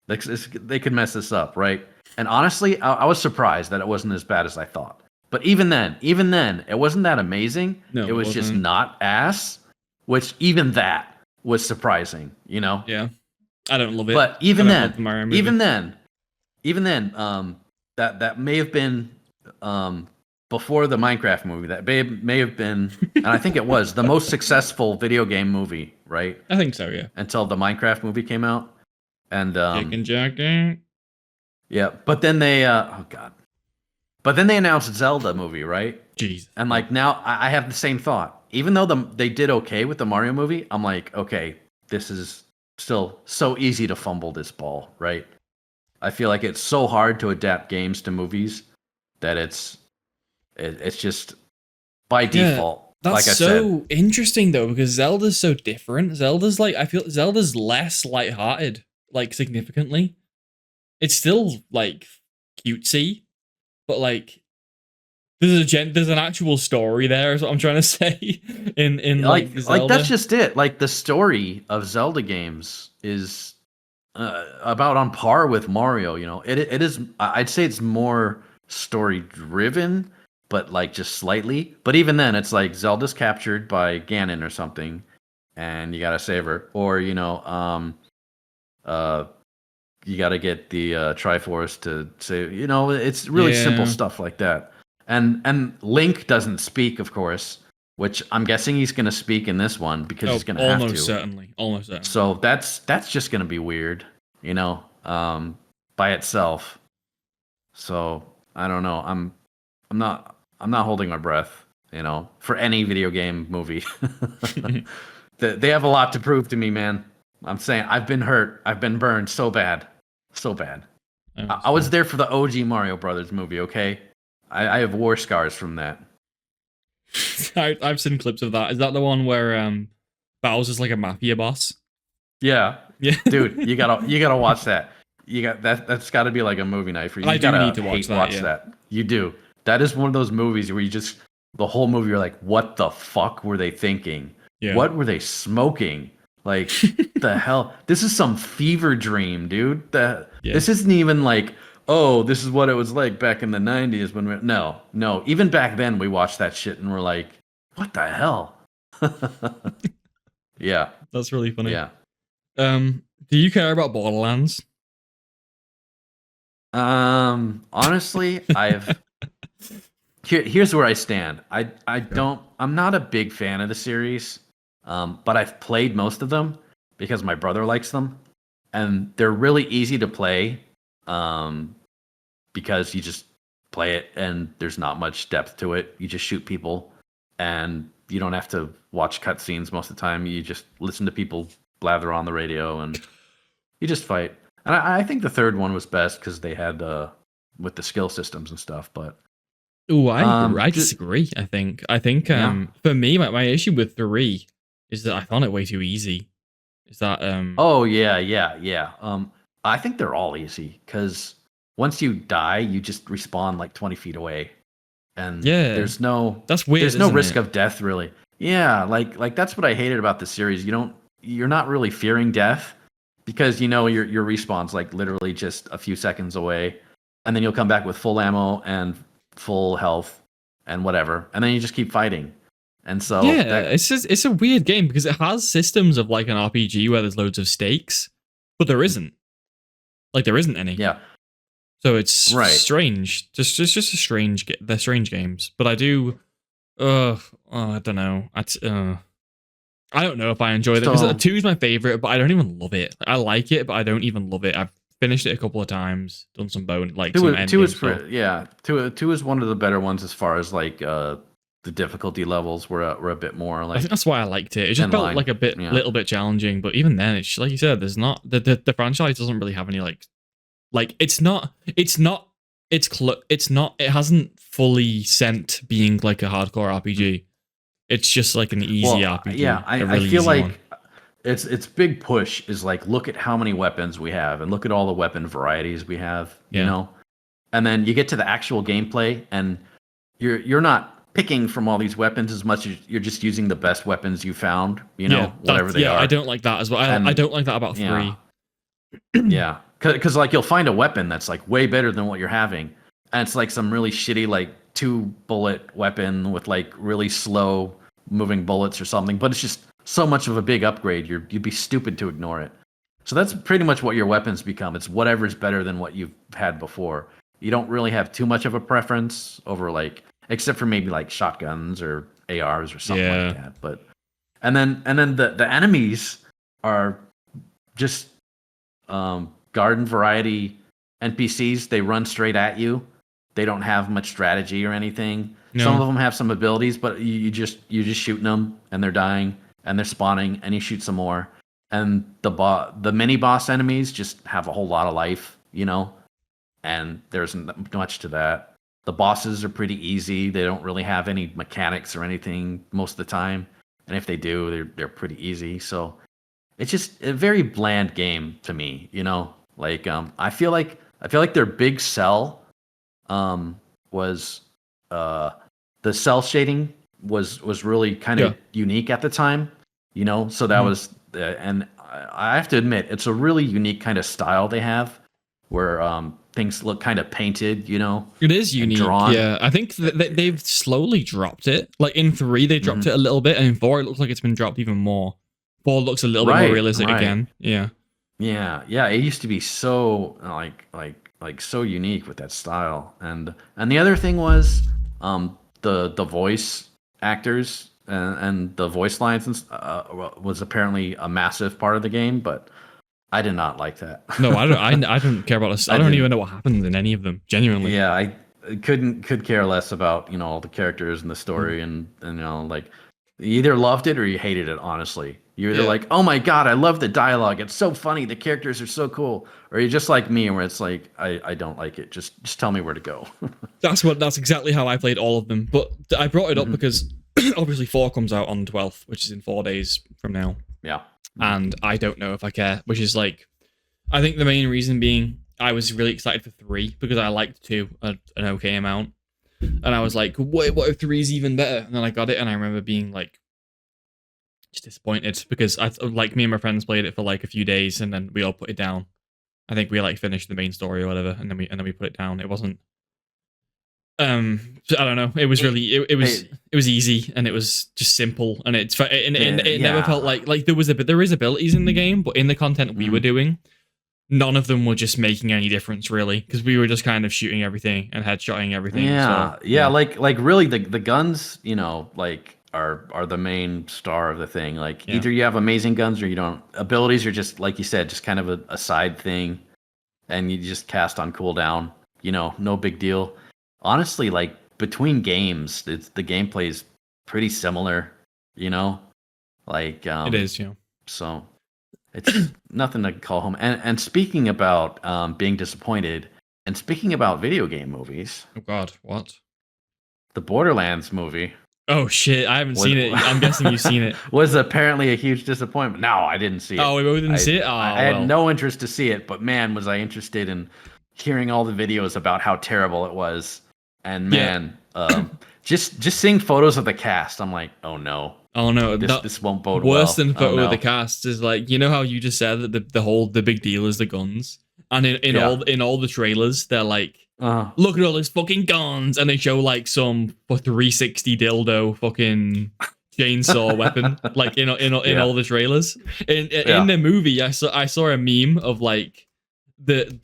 they could mess this up, right? And honestly, I was surprised that it wasn't as bad as I thought. But even then, it wasn't that amazing. No, it was just wasn't. not ass, which even that was surprising, you know? Yeah. I don't love it. But even then, that may have been before the Minecraft movie. That may have been, and I think it was the most successful video game movie, right? I think so, yeah. Until the Minecraft movie came out, and Chicken Jacket. yeah. But then they, oh god, but then they announced Zelda movie, right? Jeez. And like now, I have the same thought. Even though they did okay with the Mario movie, I'm like, okay, this is still so easy to fumble this ball, right? I feel like it's so hard to adapt games to movies that it's just by default. That's like I so said, interesting though, because Zelda's so different. Zelda's like, I feel Zelda's less lighthearted, like significantly. It's still like cutesy, but like there's an actual story there, is what I'm trying to say. In like Zelda. that's just it. Like the story of Zelda games is about on par with Mario. You know, it is. I'd say it's more story driven, but like just slightly. But even then, it's like Zelda's captured by Ganon or something, and you gotta save her, or you gotta get the Triforce to save. You know, it's really simple stuff like that. And Link doesn't speak, of course, which I'm guessing he's going to speak in this one because he's going to have to. Almost certainly. So that's just going to be weird, you know, by itself. So I don't know. I'm not holding my breath, you know, for any video game movie. They have a lot to prove to me, man. I'm saying I've been hurt. I've been burned so bad, so bad. I was there for the OG Mario Brothers movie. Okay. I have war scars from that. I've seen clips of that. Is that the one where Bowser's like a mafia boss? Yeah, yeah, dude, you gotta watch that. You got that. That's got to be like a movie night for you. I do need to watch that. You do. That is one of those movies where you just the whole movie you're like, what the fuck were they thinking? Yeah. What were they smoking? Like the hell? This is some fever dream, dude. This isn't even like. Oh, this is what it was like back in the 90s when no. Even back then we watched that shit and we're like, what the hell? Yeah. That's really funny. Yeah. Do you care about Borderlands? Honestly, here's where I stand. I'm not a big fan of the series. But I've played most of them because my brother likes them. And they're really easy to play. Because you just play it and there's not much depth to it. You just shoot people and you don't have to watch cutscenes most of the time. You just listen to people blather on the radio and you just fight. And I think the third one was best because they had with the skill systems and stuff. But I disagree. I think for me, my issue with 3 is that I found it way too easy. Is that Oh yeah. I think they're all easy because once you die, you just respawn like 20 feet away, and there's no that's weird. There's no risk of death really. Yeah, like that's what I hated about the series. You're not really fearing death because you know your respawn's like literally just a few seconds away, and then you'll come back with full ammo and full health and whatever, and then you just keep fighting. And so it's a weird game because it has systems of like an RPG where there's loads of stakes, but there isn't. Like there isn't any. Yeah. So it's Right. strange. Just a strange. They're strange games. But I do. I don't know. I don't know if I enjoy them because So 2 is my favorite, but I don't even love it. I like it, but I don't even love it. I've finished it a couple of times, done some some end two game is stuff. yeah, two is one of the better ones as far as like the difficulty levels were a bit more I think like that's why I liked it. It just in felt line. like a Yeah. little bit challenging, but even then, it's like you said, there's not the franchise doesn't really have any it's not it hasn't fully sent being like a hardcore RPG. It's just like an easy Well, yeah, RPG, a I really feel easy one. like its big push is like look at how many weapons we have and look at all the weapon varieties we have, you Yeah. know? And then you get to the actual gameplay and you're not picking from all these weapons as much as you're just using the best weapons you found, you know, whatever they are. I don't like that as well. I And don't like that about yeah, 3. yeah, because like you'll find a weapon that's like way better than what you're having, and it's like some really shitty like 2 bullet weapon with like really slow moving bullets or something. But it's just so much of a big upgrade. You'd be stupid to ignore it. So that's pretty much what your weapons become. It's whatever's better than what you've had before. You don't really have too much of a preference over like, except for maybe like shotguns or ARs or something Yeah. like that. But and then the enemies are just garden variety NPCs. They run straight at you. They don't have much strategy or anything. No. Some of them have some abilities, but you just shooting them and they're dying and they're spawning and you shoot some more. And the mini boss enemies just have a whole lot of life, you know. And there's not much to that. The bosses are pretty easy. They don't really have any mechanics or anything most of the time. And if they do, they're pretty easy. So it's just a very bland game to me, you know. Like I feel like their big sell was the cell shading was really kind of unique at the time, you know. So that was and I have to admit it's a really unique kind of style they have where things look kind of painted, you know. It is unique. Drawn. Yeah, I think they've slowly dropped it. Like in 3, they dropped it a little bit, and in 4, it looks like it's been dropped even more. 4 looks a little bit more realistic again. Yeah. Yeah. It used to be so like so unique with that style, and the other thing was the voice actors and the voice lines was apparently a massive part of the game, but I did not like that. No, I don't. I don't care about this. I don't even know what happens in any of them. Genuinely. Yeah, I could care less about all the characters and the story and like you either loved it or you hated it. Honestly, you're either like, oh my god, I love the dialogue. It's so funny. The characters are so cool, or you're just like me, where it's like I don't like it. Just tell me where to go. That's exactly how I played all of them. But I brought it up because obviously 4 comes out on the 12th, which is in 4 days from now. Yeah. And I don't know if I care, which is like, I think the main reason being I was really excited for 3 because I liked 2 an okay amount. And I was like, what if 3 is even better? And then I got it and I remember being like, just disappointed because like me and my friends played it for like a few days and then we all put it down. I think we like finished the main story or whatever and then we put it down. It wasn't I don't know. It was really it was easy and it was just simple and it never felt like there is abilities in the game, but in the content we were doing, none of them were just making any difference really because we were just kind of shooting everything and headshotting everything. Yeah. Like really the guns, like are the main star of the thing. Like either you have amazing guns or you don't. Abilities are just like you said, just kind of a side thing, and you just cast on cooldown. No big deal. Honestly, like between games, the gameplay is pretty similar. Like it is. So it's nothing to call home. And speaking about being disappointed, and speaking about video game movies. Oh God, what? The Borderlands movie. Oh shit, I haven't seen it. I'm guessing you've seen it. Was apparently a huge disappointment. No, I didn't see it. Oh, we both didn't see it? I had no interest to see it, but man, was I interested in hearing all the videos about how terrible it was. And man, just seeing photos of the cast, I'm like, oh no. Oh no, this won't bode well. Worse than photo of the cast is like, how you just said that the big deal is the guns. And in all the trailers, they're like, look at all these fucking guns, and they show like some 360 dildo fucking chainsaw weapon, like in all the trailers. In the movie, I saw a meme of like the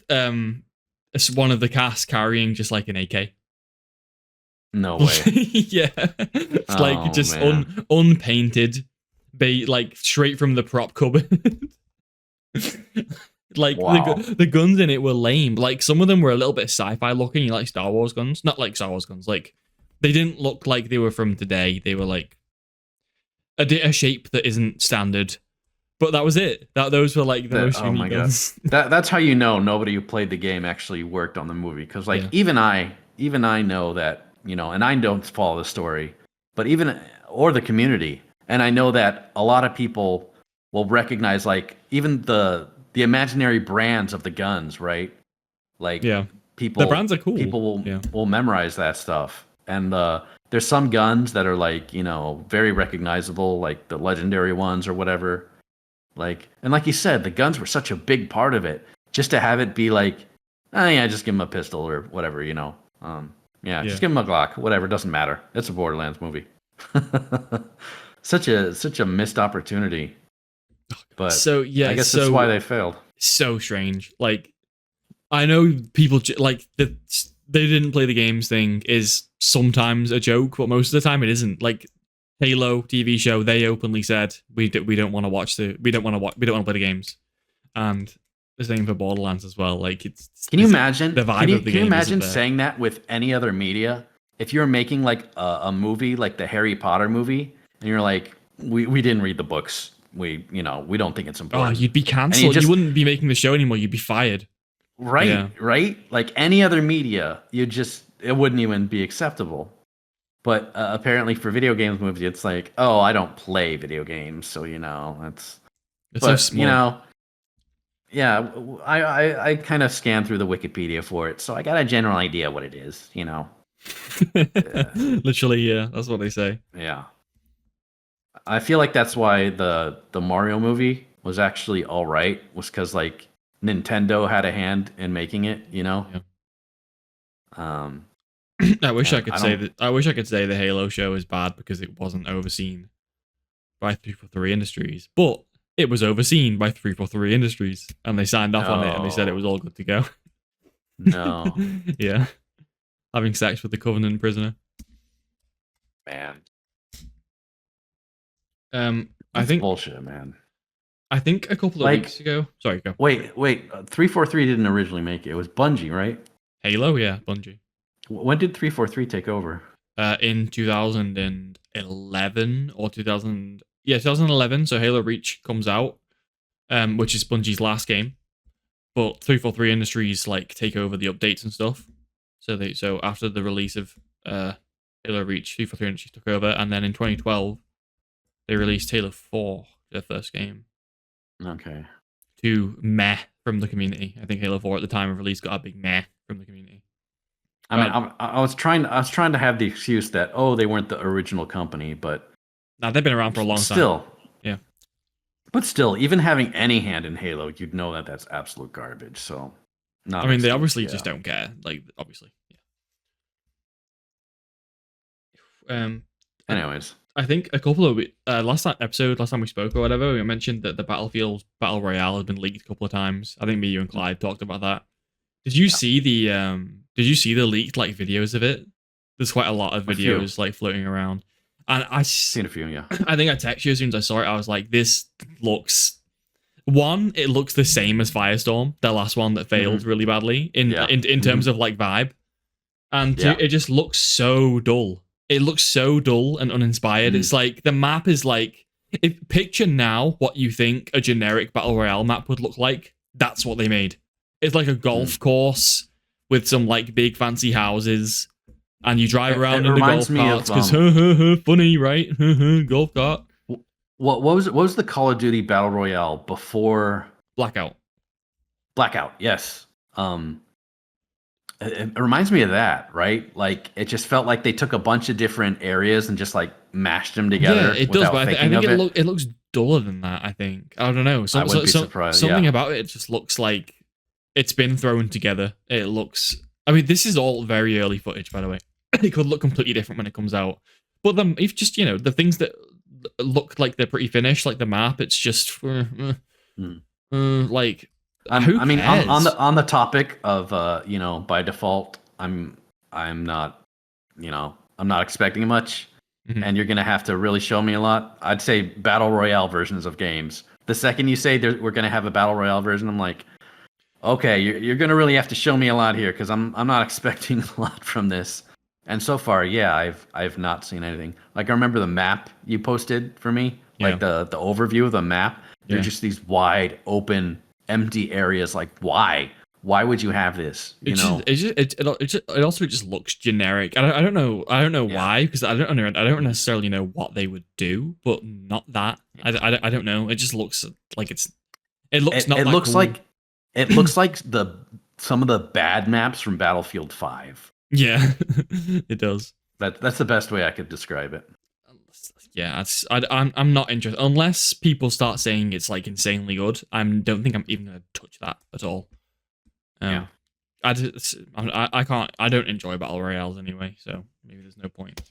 one of the cast carrying just like an AK. No way. Yeah, it's like just man. unpainted, like straight from the prop cupboard. Like Wow. the guns in it were lame. Like some of them were a little bit sci-fi looking, like Star Wars guns. Not like Star Wars guns. Like they didn't look like they were from today. They were like a shape that isn't standard. But that was it. Those were like the most unique guns. That's how you know nobody who played the game actually worked on the movie. Because like even I know that, you know, and I don't follow the story, but even or the community, and I know that a lot of people will recognize like even the imaginary brands of the guns, right? Like people, the brands are cool. People will memorize that stuff, and there's some guns that are like, you know, very recognizable, like the legendary ones or whatever. Like, and like you said, the guns were such a big part of it. Just to have it be like, oh yeah, just give him a pistol or whatever, you know. Just give him a Glock, whatever, doesn't matter. It's a Borderlands movie. such a missed opportunity. But so yeah, I guess that's why they failed. So strange. Like, I know people like they didn't play the games thing is sometimes a joke, but most of the time it isn't. Like Halo TV show, they openly said we don't want to watch we don't want to play the games, and the same for Borderlands as well. Like can you imagine the vibe of the game? Can you imagine saying that with any other media? If you're making like a movie like the Harry Potter movie, and you're like, we didn't read the books. We don't think it's important. Oh, you'd be cancelled. You wouldn't be making the show anymore. You'd be fired. Right, right. Like any other media, it wouldn't even be acceptable. But apparently for video games movies, it's like, oh, I don't play video games, so it's so small. You know, yeah, I kind of scanned through the Wikipedia for it, so I got a general idea what it is, you know. Literally, yeah, that's what they say. Yeah. I feel like that's why the Mario movie was actually all right, was because like Nintendo had a hand in making it, you know. Yeah. I wish I could say that. I wish I could say the Halo show is bad because it wasn't overseen by 343 Industries, but it was overseen by 343 Industries, and they signed off on it, and they said it was all good to go. No. Yeah. Having sex with the Covenant prisoner. Man. I think bullshit, man. I think a couple of weeks ago. Sorry, go. Wait. 343 didn't originally make it. It was Bungie, right? Halo, yeah, Bungie. When did 343 take over? In 2011 or 2011. So Halo Reach comes out, which is Bungie's last game. But 343 Industries like take over the updates and stuff. So after the release of Halo Reach, 343 Industries took over, and then in 2012 they released Halo 4, their first game. Okay. To meh from the community. I think Halo 4 at the time of release got a big meh from the community. I mean, I was trying to have the excuse that they weren't the original company, but nah, they've been around for a long time. Still, yeah. But still, even having any hand in Halo, you'd know that that's absolute garbage. So, I mean, they obviously just don't care. Like, obviously, yeah. Anyways, I think a couple of last time we spoke or whatever, we mentioned that the Battlefield Battle Royale had been leaked a couple of times. I think me, you, and Clyde talked about that. Did you see the leaked like videos of it? There's quite a lot of videos like floating around, and I seen a few. Yeah, I think I texted you as soon as I saw it. I was like, "This looks." It looks the same as Firestorm, the last one that failed really badly in terms of like vibe, and it just looks so dull. It looks so dull and uninspired. It's like the map is like, picture now what you think a generic Battle Royale map would look like. That's what they made. It's like a golf course with some like big fancy houses, and you drive around in the golf carts because funny, right? Golf cart. What was the Call of Duty Battle Royale before Blackout? Yes. It reminds me of that, right? Like it just felt like they took a bunch of different areas and just like mashed them together. Yeah, it does, but I think it looks duller than that. I think I don't know. I wouldn't be surprised. Something about it just looks like it's been thrown together. It looks. I mean, this is all very early footage, by the way. It could look completely different when it comes out. But then, if just the things that look like they're pretty finished, like the map, it's just like Who I mean, on cares? the topic of by default, I'm not, I'm not expecting much, Mhm. and you're gonna have to really show me a lot. I'd say battle royale versions of games. The second you say we're gonna have a battle royale version, I'm like, okay, you're gonna really have to show me a lot here because I'm not expecting a lot from this. And so far, yeah, I've not seen anything. Like I remember the map you posted for me, Yeah, like the overview of the map. They're yeah. just these wide open empty areas. Like why? Why would you have this? It also just looks generic. I don't know Yeah. why because I don't necessarily know what they would do, but not that. I don't know. It just looks like it looks not It that looks cool. like it looks like the some of the bad maps from Battlefield 5. Yeah, it does. That's the best way I could describe it. Yeah, I'm not interested unless people start saying it's like insanely good. I don't think I'm even gonna touch that at all. Yeah. Um, I can't. I don't enjoy battle royales anyway, so maybe there's no point.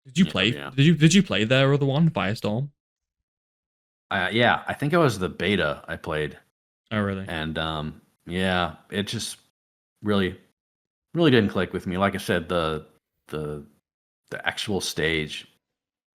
Did you Yeah. play? Yeah. Did you play their other one, Firestorm? Yeah, I think it was the beta I played. Oh, really? And yeah, it just really really didn't click with me. Like I said, the the actual stage,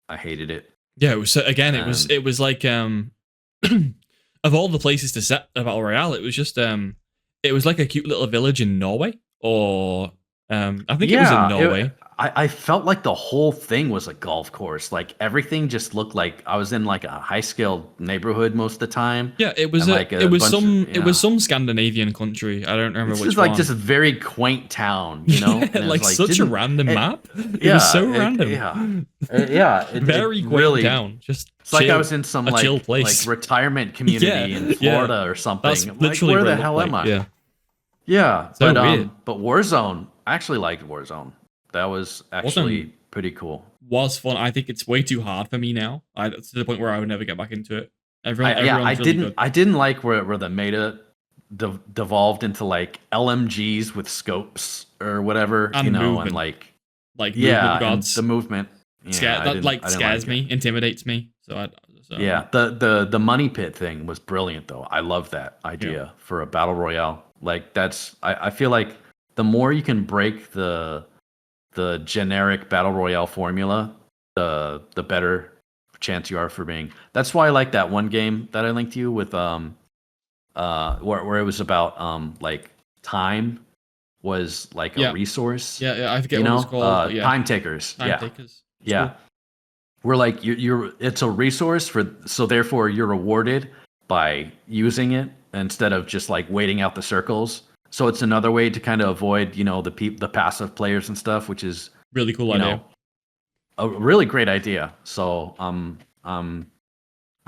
I hated it. Yeah. It was so again. And It was like of all the places to set a battle royale, it was just it was like a cute little village in Norway, or I think it was in yeah, Norway. I felt like the whole thing was a golf course. Like everything just looked like I was in like a high scale neighborhood most of the time, Yeah, and like a bunch of it was some Scandinavian country. I don't remember It's which just like one. just a very quaint town, Yeah, and it was like like such a didn't random it, map. It was yeah, so random. it Very quaint really. town. Just It's like I chill, was in some a chill like place. retirement Yeah, community in yeah. Florida or That's something. I'm like, literally where what the it looked hell am like. I? Yeah, Yeah, so weird. but Warzone, I actually liked Warzone. That was Wasn't actually pretty cool. was fun. I think it's way too hard for me now. To the point where I would never get back into it. I Everyone's really good didn't like where the meta devolved into like LMGs with scopes or whatever, and and movement, like like movement yeah, and the gods. movement. Yeah, I didn't Scares like it. me, intimidates me. So I'm Yeah, not. the money pit thing was brilliant though. I love that Yeah, idea for a battle royale. Like I feel like the more you can break the generic battle royale formula, the better chance you are for being. That's why I like that one game that I linked to you with where it was about like time was like a yeah, resource, yeah. I forget what it's called, but yeah, time takers. time Yeah. takers. It's Yeah. cool. We're like you're it's a resource so therefore you're rewarded by using it instead of just like waiting out the circles. So it's another way to kind of avoid, the passive players and stuff, which is, Really cool you idea. know, a really great idea. So I'm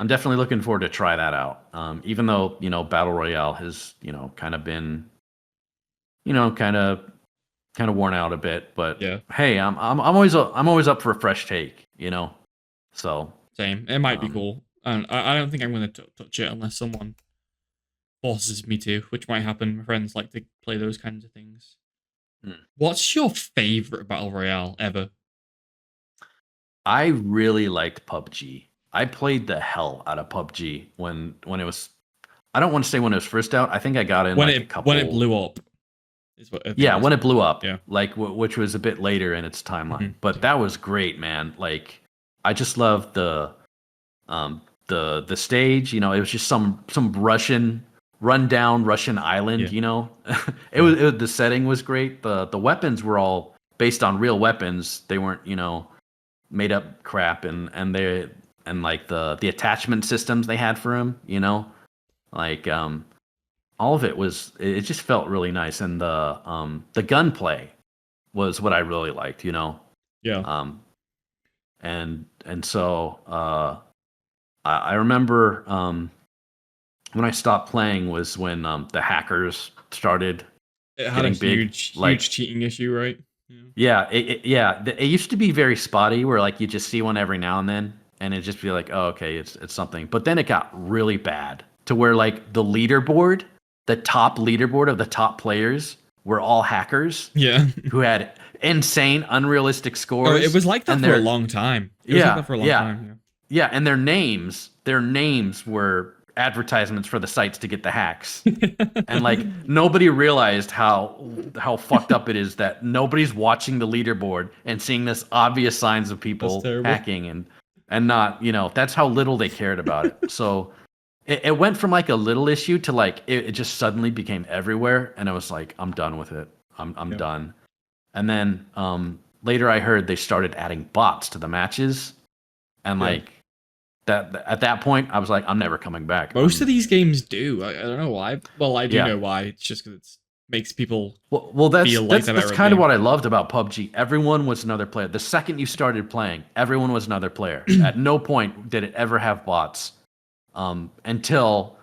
definitely looking forward to try that out. Even though, Battle Royale has, kind of been, kind of worn out a bit, but Yeah, hey, I'm always up for a fresh take. So, same. It might be um, cool. And I don't think I'm going to touch it unless someone forces me to, which might happen. My friends like to play those kinds of things. hmm. What's your favorite battle royale ever? I really liked PUBG. I played the hell out of PUBG when it was. I don't want to say when it was first out. I think I got in like a When it couple. blew up is what I think Yeah, is. when it blew up, Yeah. like which was a bit later in its Hmm. timeline. But that was great, man. Like I just loved the stage. It was just some Russian rundown Russian island. Yeah. The setting was great. The weapons were all based on real weapons. They weren't made up crap, and like the attachment systems they had for him. Like all of it just felt really nice, and the gunplay was what I really liked. Yeah. um and so I remember when I stopped playing was when the hackers started It had a getting big. Like, huge cheating issue, right? Yeah. yeah, it used to be very spotty, where like you just see one every now and then, and it just be like, oh, okay, it's something. But then it got really bad to where like the top leaderboard of the top players were all hackers Yeah. who had insane, unrealistic Oh, scores. it was like that and for a their long time. It was like yeah, that for a long yeah, time. yeah, and their names were advertisements for the sites to get the hacks. And like nobody realized how fucked up it is that nobody's watching the leaderboard and seeing this obvious signs of people hacking and not, that's how little they cared about it. So it went from like a little issue to like it just suddenly became everywhere, and I was like, I'm done with it. I'm done. And then later I heard they started adding bots to the matches, and like that at that point I was like, I'm never coming back. Most of these games do. I don't know why. Well, I do know why. It's just because it makes people that's kind of what I loved about PUBG. Everyone was another player. The second you started playing, everyone was another player. At no point did it ever have bots until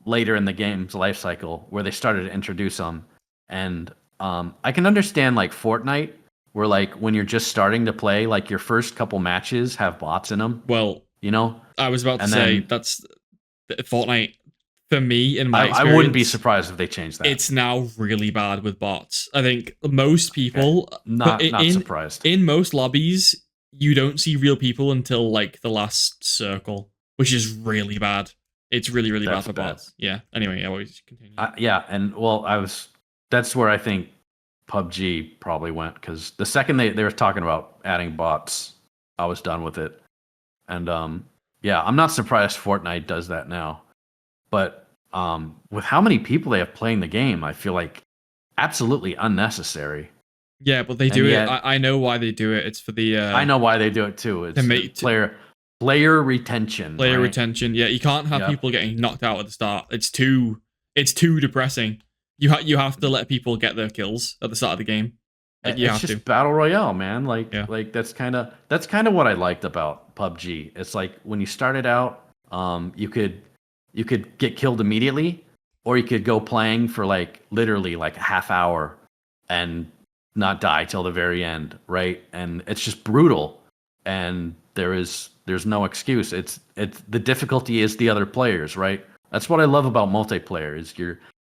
later in the game's life cycle where they started to introduce them. And I can understand like Fortnite, where like when you're just starting to play, like your first couple matches have bots in them. Well, I was about to say that's Fortnite for me in my experience. I wouldn't be surprised if they changed that. It's now really bad with bots. I think most people not surprised. In most lobbies, you don't see real people until like the last circle, which is really bad. It's really, really bad for bots. Yeah. Anyway, I always continue. And well, that's where I think PUBG probably went, because the second they were talking about adding bots, I was done with it. And I'm not surprised Fortnite does that now. But with how many people they have playing the game, I feel like absolutely unnecessary. Yeah, but they do it. I know why they do it. It's for the. I know why they do it too. It's player retention. Player retention. Yeah, you can't have people getting knocked out at the start. It's too depressing. You have to let people get their kills at the start of the game. Like, it's just battle royale, man. Like that's kind of what I liked about PUBG. It's like when you started out, you could get killed immediately, or you could go playing for like literally like a half hour and not die till the very end, right? And it's just brutal, and there's no excuse. It's the difficulty is the other players, right? That's what I love about multiplayer. Is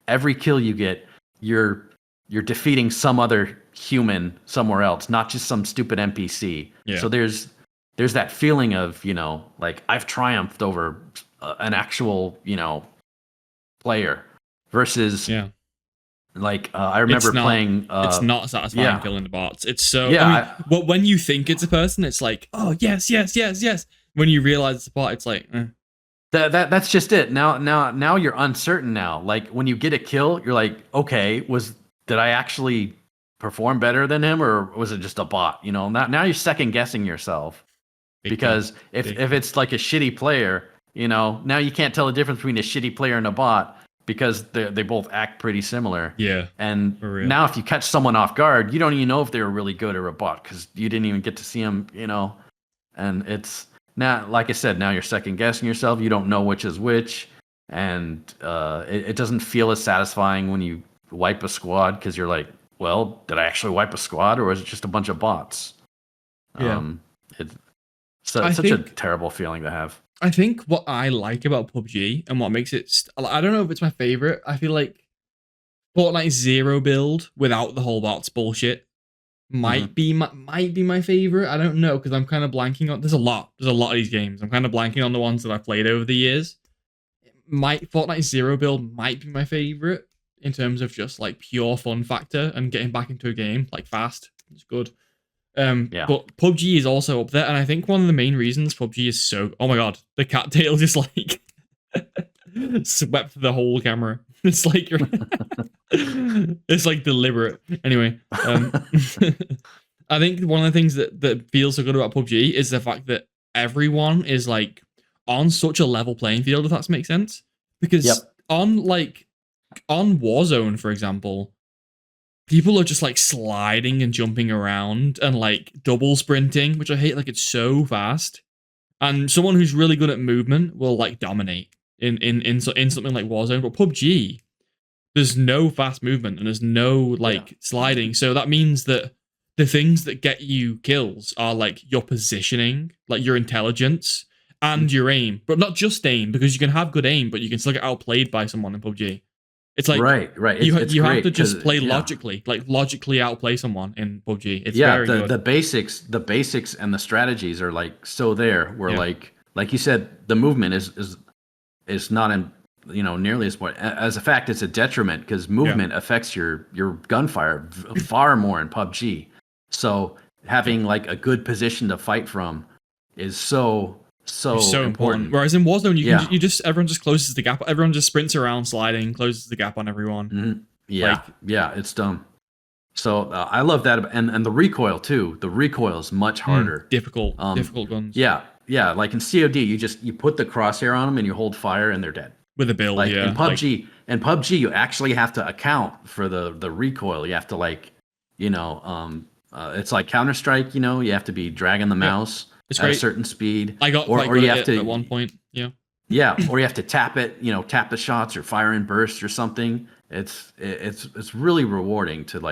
every kill you get, you're defeating some other human somewhere else, not just some stupid NPC. Yeah. So there's that feeling of, like I've triumphed over an actual, player versus like I remember playing it's not satisfying killing the bots. It's so when you think it's a person, it's like, oh yes. When you realize it's a bot, it's like that's just it. Now you're uncertain now. Like when you get a kill, you're like, okay, did I actually perform better than him, or was it just a bot? Now you're second guessing yourself. Because if it's like a shitty player, now you can't tell the difference between a shitty player and a bot, because they both act pretty similar. Yeah. And now if you catch someone off guard, you don't even know if they were really good or a bot, because you didn't even get to see them, and it's now, like I said, now you're second guessing yourself. You don't know which is which. And it doesn't feel as satisfying when you wipe a squad, because you're like, well, did I actually wipe a squad, or was it just a bunch of bots? Yeah. It's such a terrible feeling to have. I think what I like about PUBG and what makes it, I don't know if it's my favorite. I feel like Fortnite's zero build without the whole bots bullshit might be my favorite. I don't know, because I'm kind of blanking on. There's a lot of these games. I'm kind of blanking on the ones that I've played over the years. Fortnite zero build might be my favorite in terms of just like pure fun factor and getting back into a game like fast. It's good. But PUBG is also up there, and I think one of the main reasons PUBG is so, oh my god, the cattail just like swept the whole camera. It's like it's like deliberate. Anyway, I think one of the things that feels so good about PUBG is the fact that everyone is like on such a level playing field, if that makes sense. Because on Warzone, for example, people are just like sliding and jumping around and like double sprinting, which I hate. Like, it's so fast, and someone who's really good at movement will like dominate in something like Warzone. But PUBG, there's no fast movement and there's no like sliding, so that means that the things that get you kills are like your positioning, like your intelligence and your aim, but not just aim, because you can have good aim, but you can still get outplayed by someone in PUBG. It's like right. You have to just play logically, like logically outplay someone in PUBG. It's very good. The basics and the strategies are like so there. Where like you said, the movement is is not in nearly as much. As a fact, it's a detriment because Yeah. movement affects your gunfire far more in PUBG. So having like a good position to fight from is so It's so important. important. Whereas in Warzone, Yeah. everyone just closes the gap. Everyone just sprints around, sliding, closes the gap on everyone. Mhm. Yeah. Like, Yeah. It's dumb. So I love that, and the recoil too. The recoil is much harder. difficult guns Yeah, yeah. Like in COD, you put the crosshair on them and you hold fire and they're dead. with a build. Like Yeah, in PUBG, you actually have to account for the recoil. You have to it's like Counter Strike. You have to be dragging the mouse it's at a great. certain speed. I got or you have to at one point. Yeah, yeah, or you have to tap it. Tap the shots or fire in bursts or something. It's really rewarding to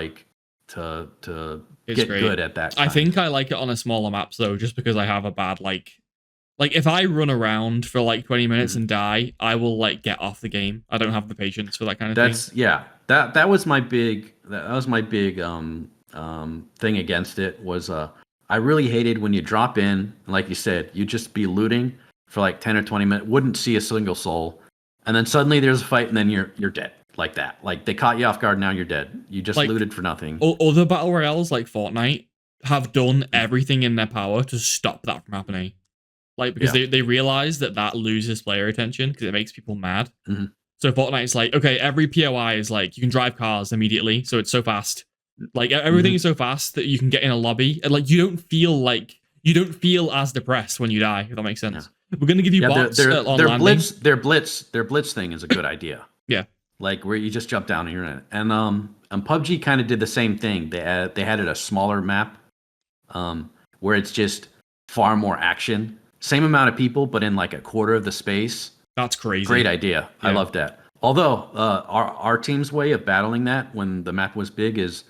it's get great. good at that. I think I like it on a smaller maps though, just because I have a bad like if I run around for like 20 minutes and die, I will like get off the game. I don't have the patience for that kind of thing. Yeah. That was my big thing against it was I really hated when you drop in, like you said, you just be looting for like 10 or 20 minutes, wouldn't see a single soul, and then suddenly there's a fight and then you're dead. Like that. Like they caught you off guard, now you're dead. You just looted for nothing. Other battle royales like Fortnite have done everything in their power to stop that from happening. Like, because they realize that loses player attention because it makes people mad. Mm-hmm. So Fortnite's like, okay, every POI is like, you can drive cars immediately, so it's so fast. Like, everything is so fast that you can get in a lobby, and like, you don't feel as depressed when you die, if that makes sense. Yeah. We're gonna give you bots on landing. Their blitz thing is a good idea. Yeah. Like where you just jump down and you're in it. And PUBG kind of did the same thing. They had it a smaller map, where it's just far more action. Same amount of people, but in like a quarter of the space. That's crazy. Great idea. Yeah. I love that. Although our team's way of battling that when the map was big is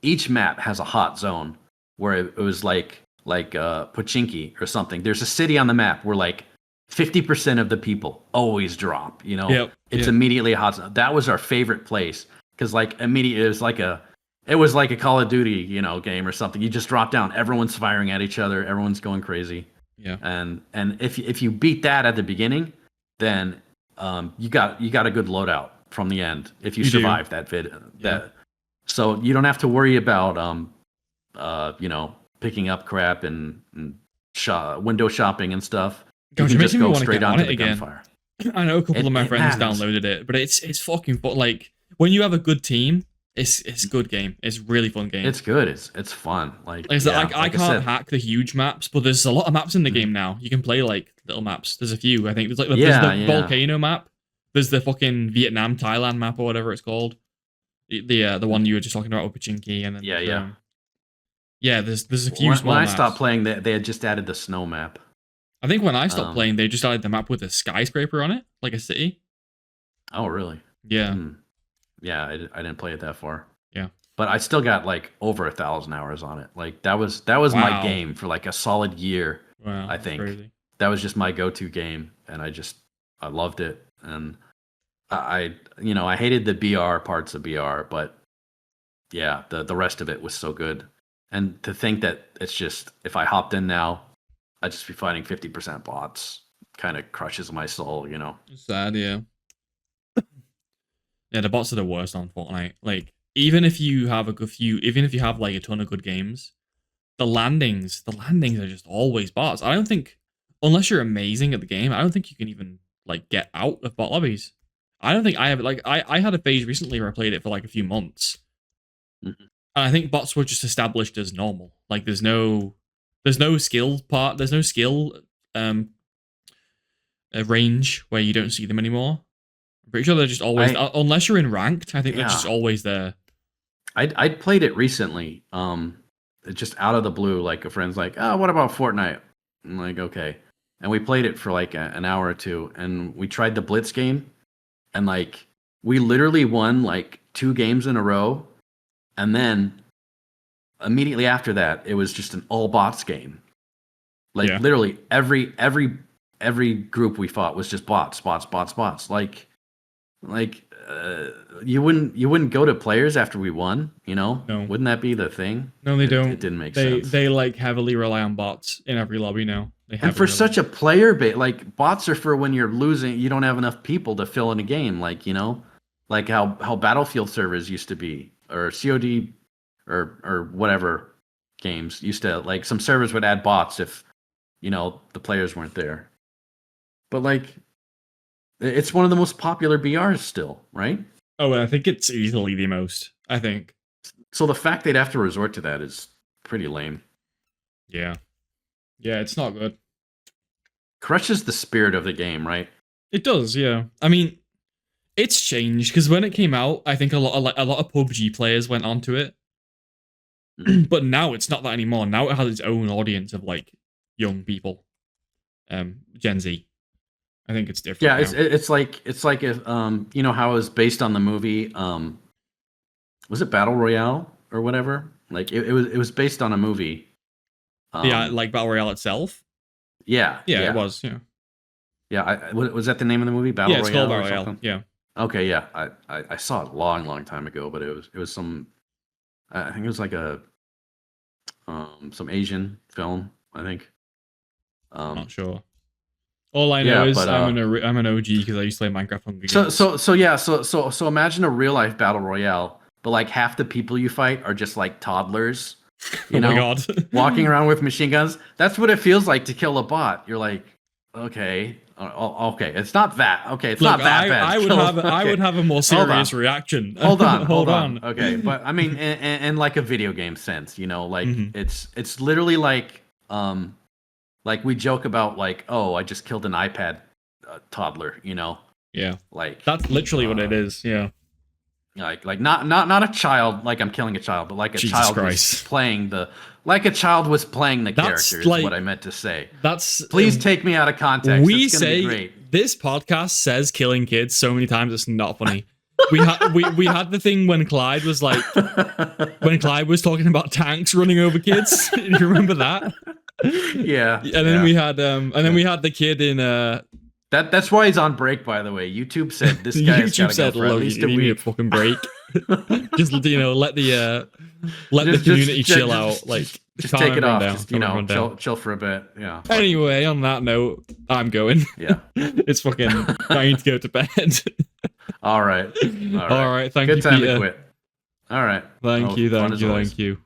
each map has a hot zone where it was like Pochinki or something. There's a city on the map where like 50% of the people always drop. It's immediately a hot zone. That was our favorite place because like immediately it was like a Call of Duty game or something. You just drop down, everyone's firing at each other, everyone's going crazy. Yeah. And if you beat that at the beginning, then you got a good loadout from the end if you survive that vid. So you don't have to worry about picking up crap and window shopping and stuff. Gosh, you can just go straight onto the again. gunfire. I know a couple of my friends downloaded it, but it's fucking fun. Like when you have a good team, it's a good game. It's a really fun game. It's good. It's fun. I can't hack the huge maps, but there's a lot of maps in the game now. You can play like little maps. There's a few. I think there's like there's the volcano map. There's the fucking Vietnam, Thailand map or whatever it's called. The one you were just talking about with Pochinki and then there's a few small maps. I stopped playing, they had just added the snow map. I think when I stopped playing, they just added the map with a skyscraper on it, like a city. Oh, really? Yeah. Yeah, I didn't play it that far. Yeah. But I still got like over 1,000 hours on it. Like that was my game for like a solid year. Wow, I think crazy. That was just my go-to game, and I loved it. And I hated the BR parts of BR, but yeah, the rest of it was so good. And to think that it's just if I hopped in now, I'd just be fighting 50% bots. Kind of crushes my soul, It's sad, yeah. Yeah, the bots are the worst on Fortnite. Like, even if you have like a ton of good games, the landings are just always bots. I don't think, unless you're amazing at the game, I don't think you can even like get out of bot lobbies. I don't think I have like I had a phase recently where I played it for like a few months. Mm-hmm. And I think bots were just established as normal. Like there's no skill part, there's no skill range where you don't see them anymore. I'm pretty sure they're just always unless you're in ranked, I think they're just always there. I'd played it recently, just out of the blue, like a friend's like, "Oh, what about Fortnite?" I'm like, "Okay." And we played it for like an hour or two, and we tried the Blitz game, and like we literally won like 2 games in a row, and then immediately after that, it was just an all bots game. Like literally every group we fought was just bots. You wouldn't go to players after we won, No. Wouldn't that be the thing? No, they don't. It didn't make sense. They like heavily rely on bots in every lobby now. They And haven't for really. such a player base, like bots are for when you're losing, you don't have enough people to fill in a game, like like how Battlefield servers used to be, or COD, or whatever games used to, like some servers would add bots if the players weren't there. But like, it's one of the most popular BRs still, right? Oh, I think it's easily the most. I think. So the fact they'd have to resort to that is pretty lame. Yeah. Yeah, it's not good. Crushes the spirit of the game, right? It does, yeah. I mean, it's changed because when it came out, I think a lot of PUBG players went onto it, but now it's not that anymore. Now it has its own audience of like young people, Gen Z. I think it's different. Yeah, now. it's like if how it was based on the movie, was it Battle Royale or whatever? Like it was based on a movie. Like Battle Royale itself. Yeah, Yeah, yeah, it was. Yeah, was that the name of the movie? Battle yeah, it's called Royale or Battle Royale. something? Yeah. Okay, yeah, I saw it a long time ago, but it was some, I think it was like a some Asian film, I think. Not sure. All I know Yeah, is but I'm an OG because I used to play Minecraft Hunger Games. so imagine a real life battle royale, but like half the people you fight are just like toddlers, Oh my god. walking around with machine guns. That's what it feels like to kill a bot. You're like, okay, okay, it's not that. Okay, it's not that bad. I would have a more serious reaction. Hold on. Okay, but I mean, in like a video game sense, like it's literally like we joke about like, oh, I just killed an iPad toddler, Yeah. like That's literally what it is. Yeah. like not a child, like I'm killing a child, but like a Jesus child Christ. was playing the That's character is like- what I meant to say. That's Please take me out of context. We It's gonna be say great. this podcast says killing kids so many times it's not funny. We had the thing when Clyde was like when Clyde was talking about tanks running over kids. Do you remember that? Yeah. And then we had we had the kid in that's why he's on break, by the way. YouTube said this guy's YouTube gotta said, go for at "Look, least you a need a week. fucking break." Just let the community chill out. Like just calm take it everyone off. down, Just calm everyone down. chill for a bit. Yeah. Anyway, on that note, I'm going. Yeah. It's fucking. I need to go to bed. All right. All right. Thank Good you, time Peter. to quit. All right. Thank you. Fun Thank as you. always. Thank you.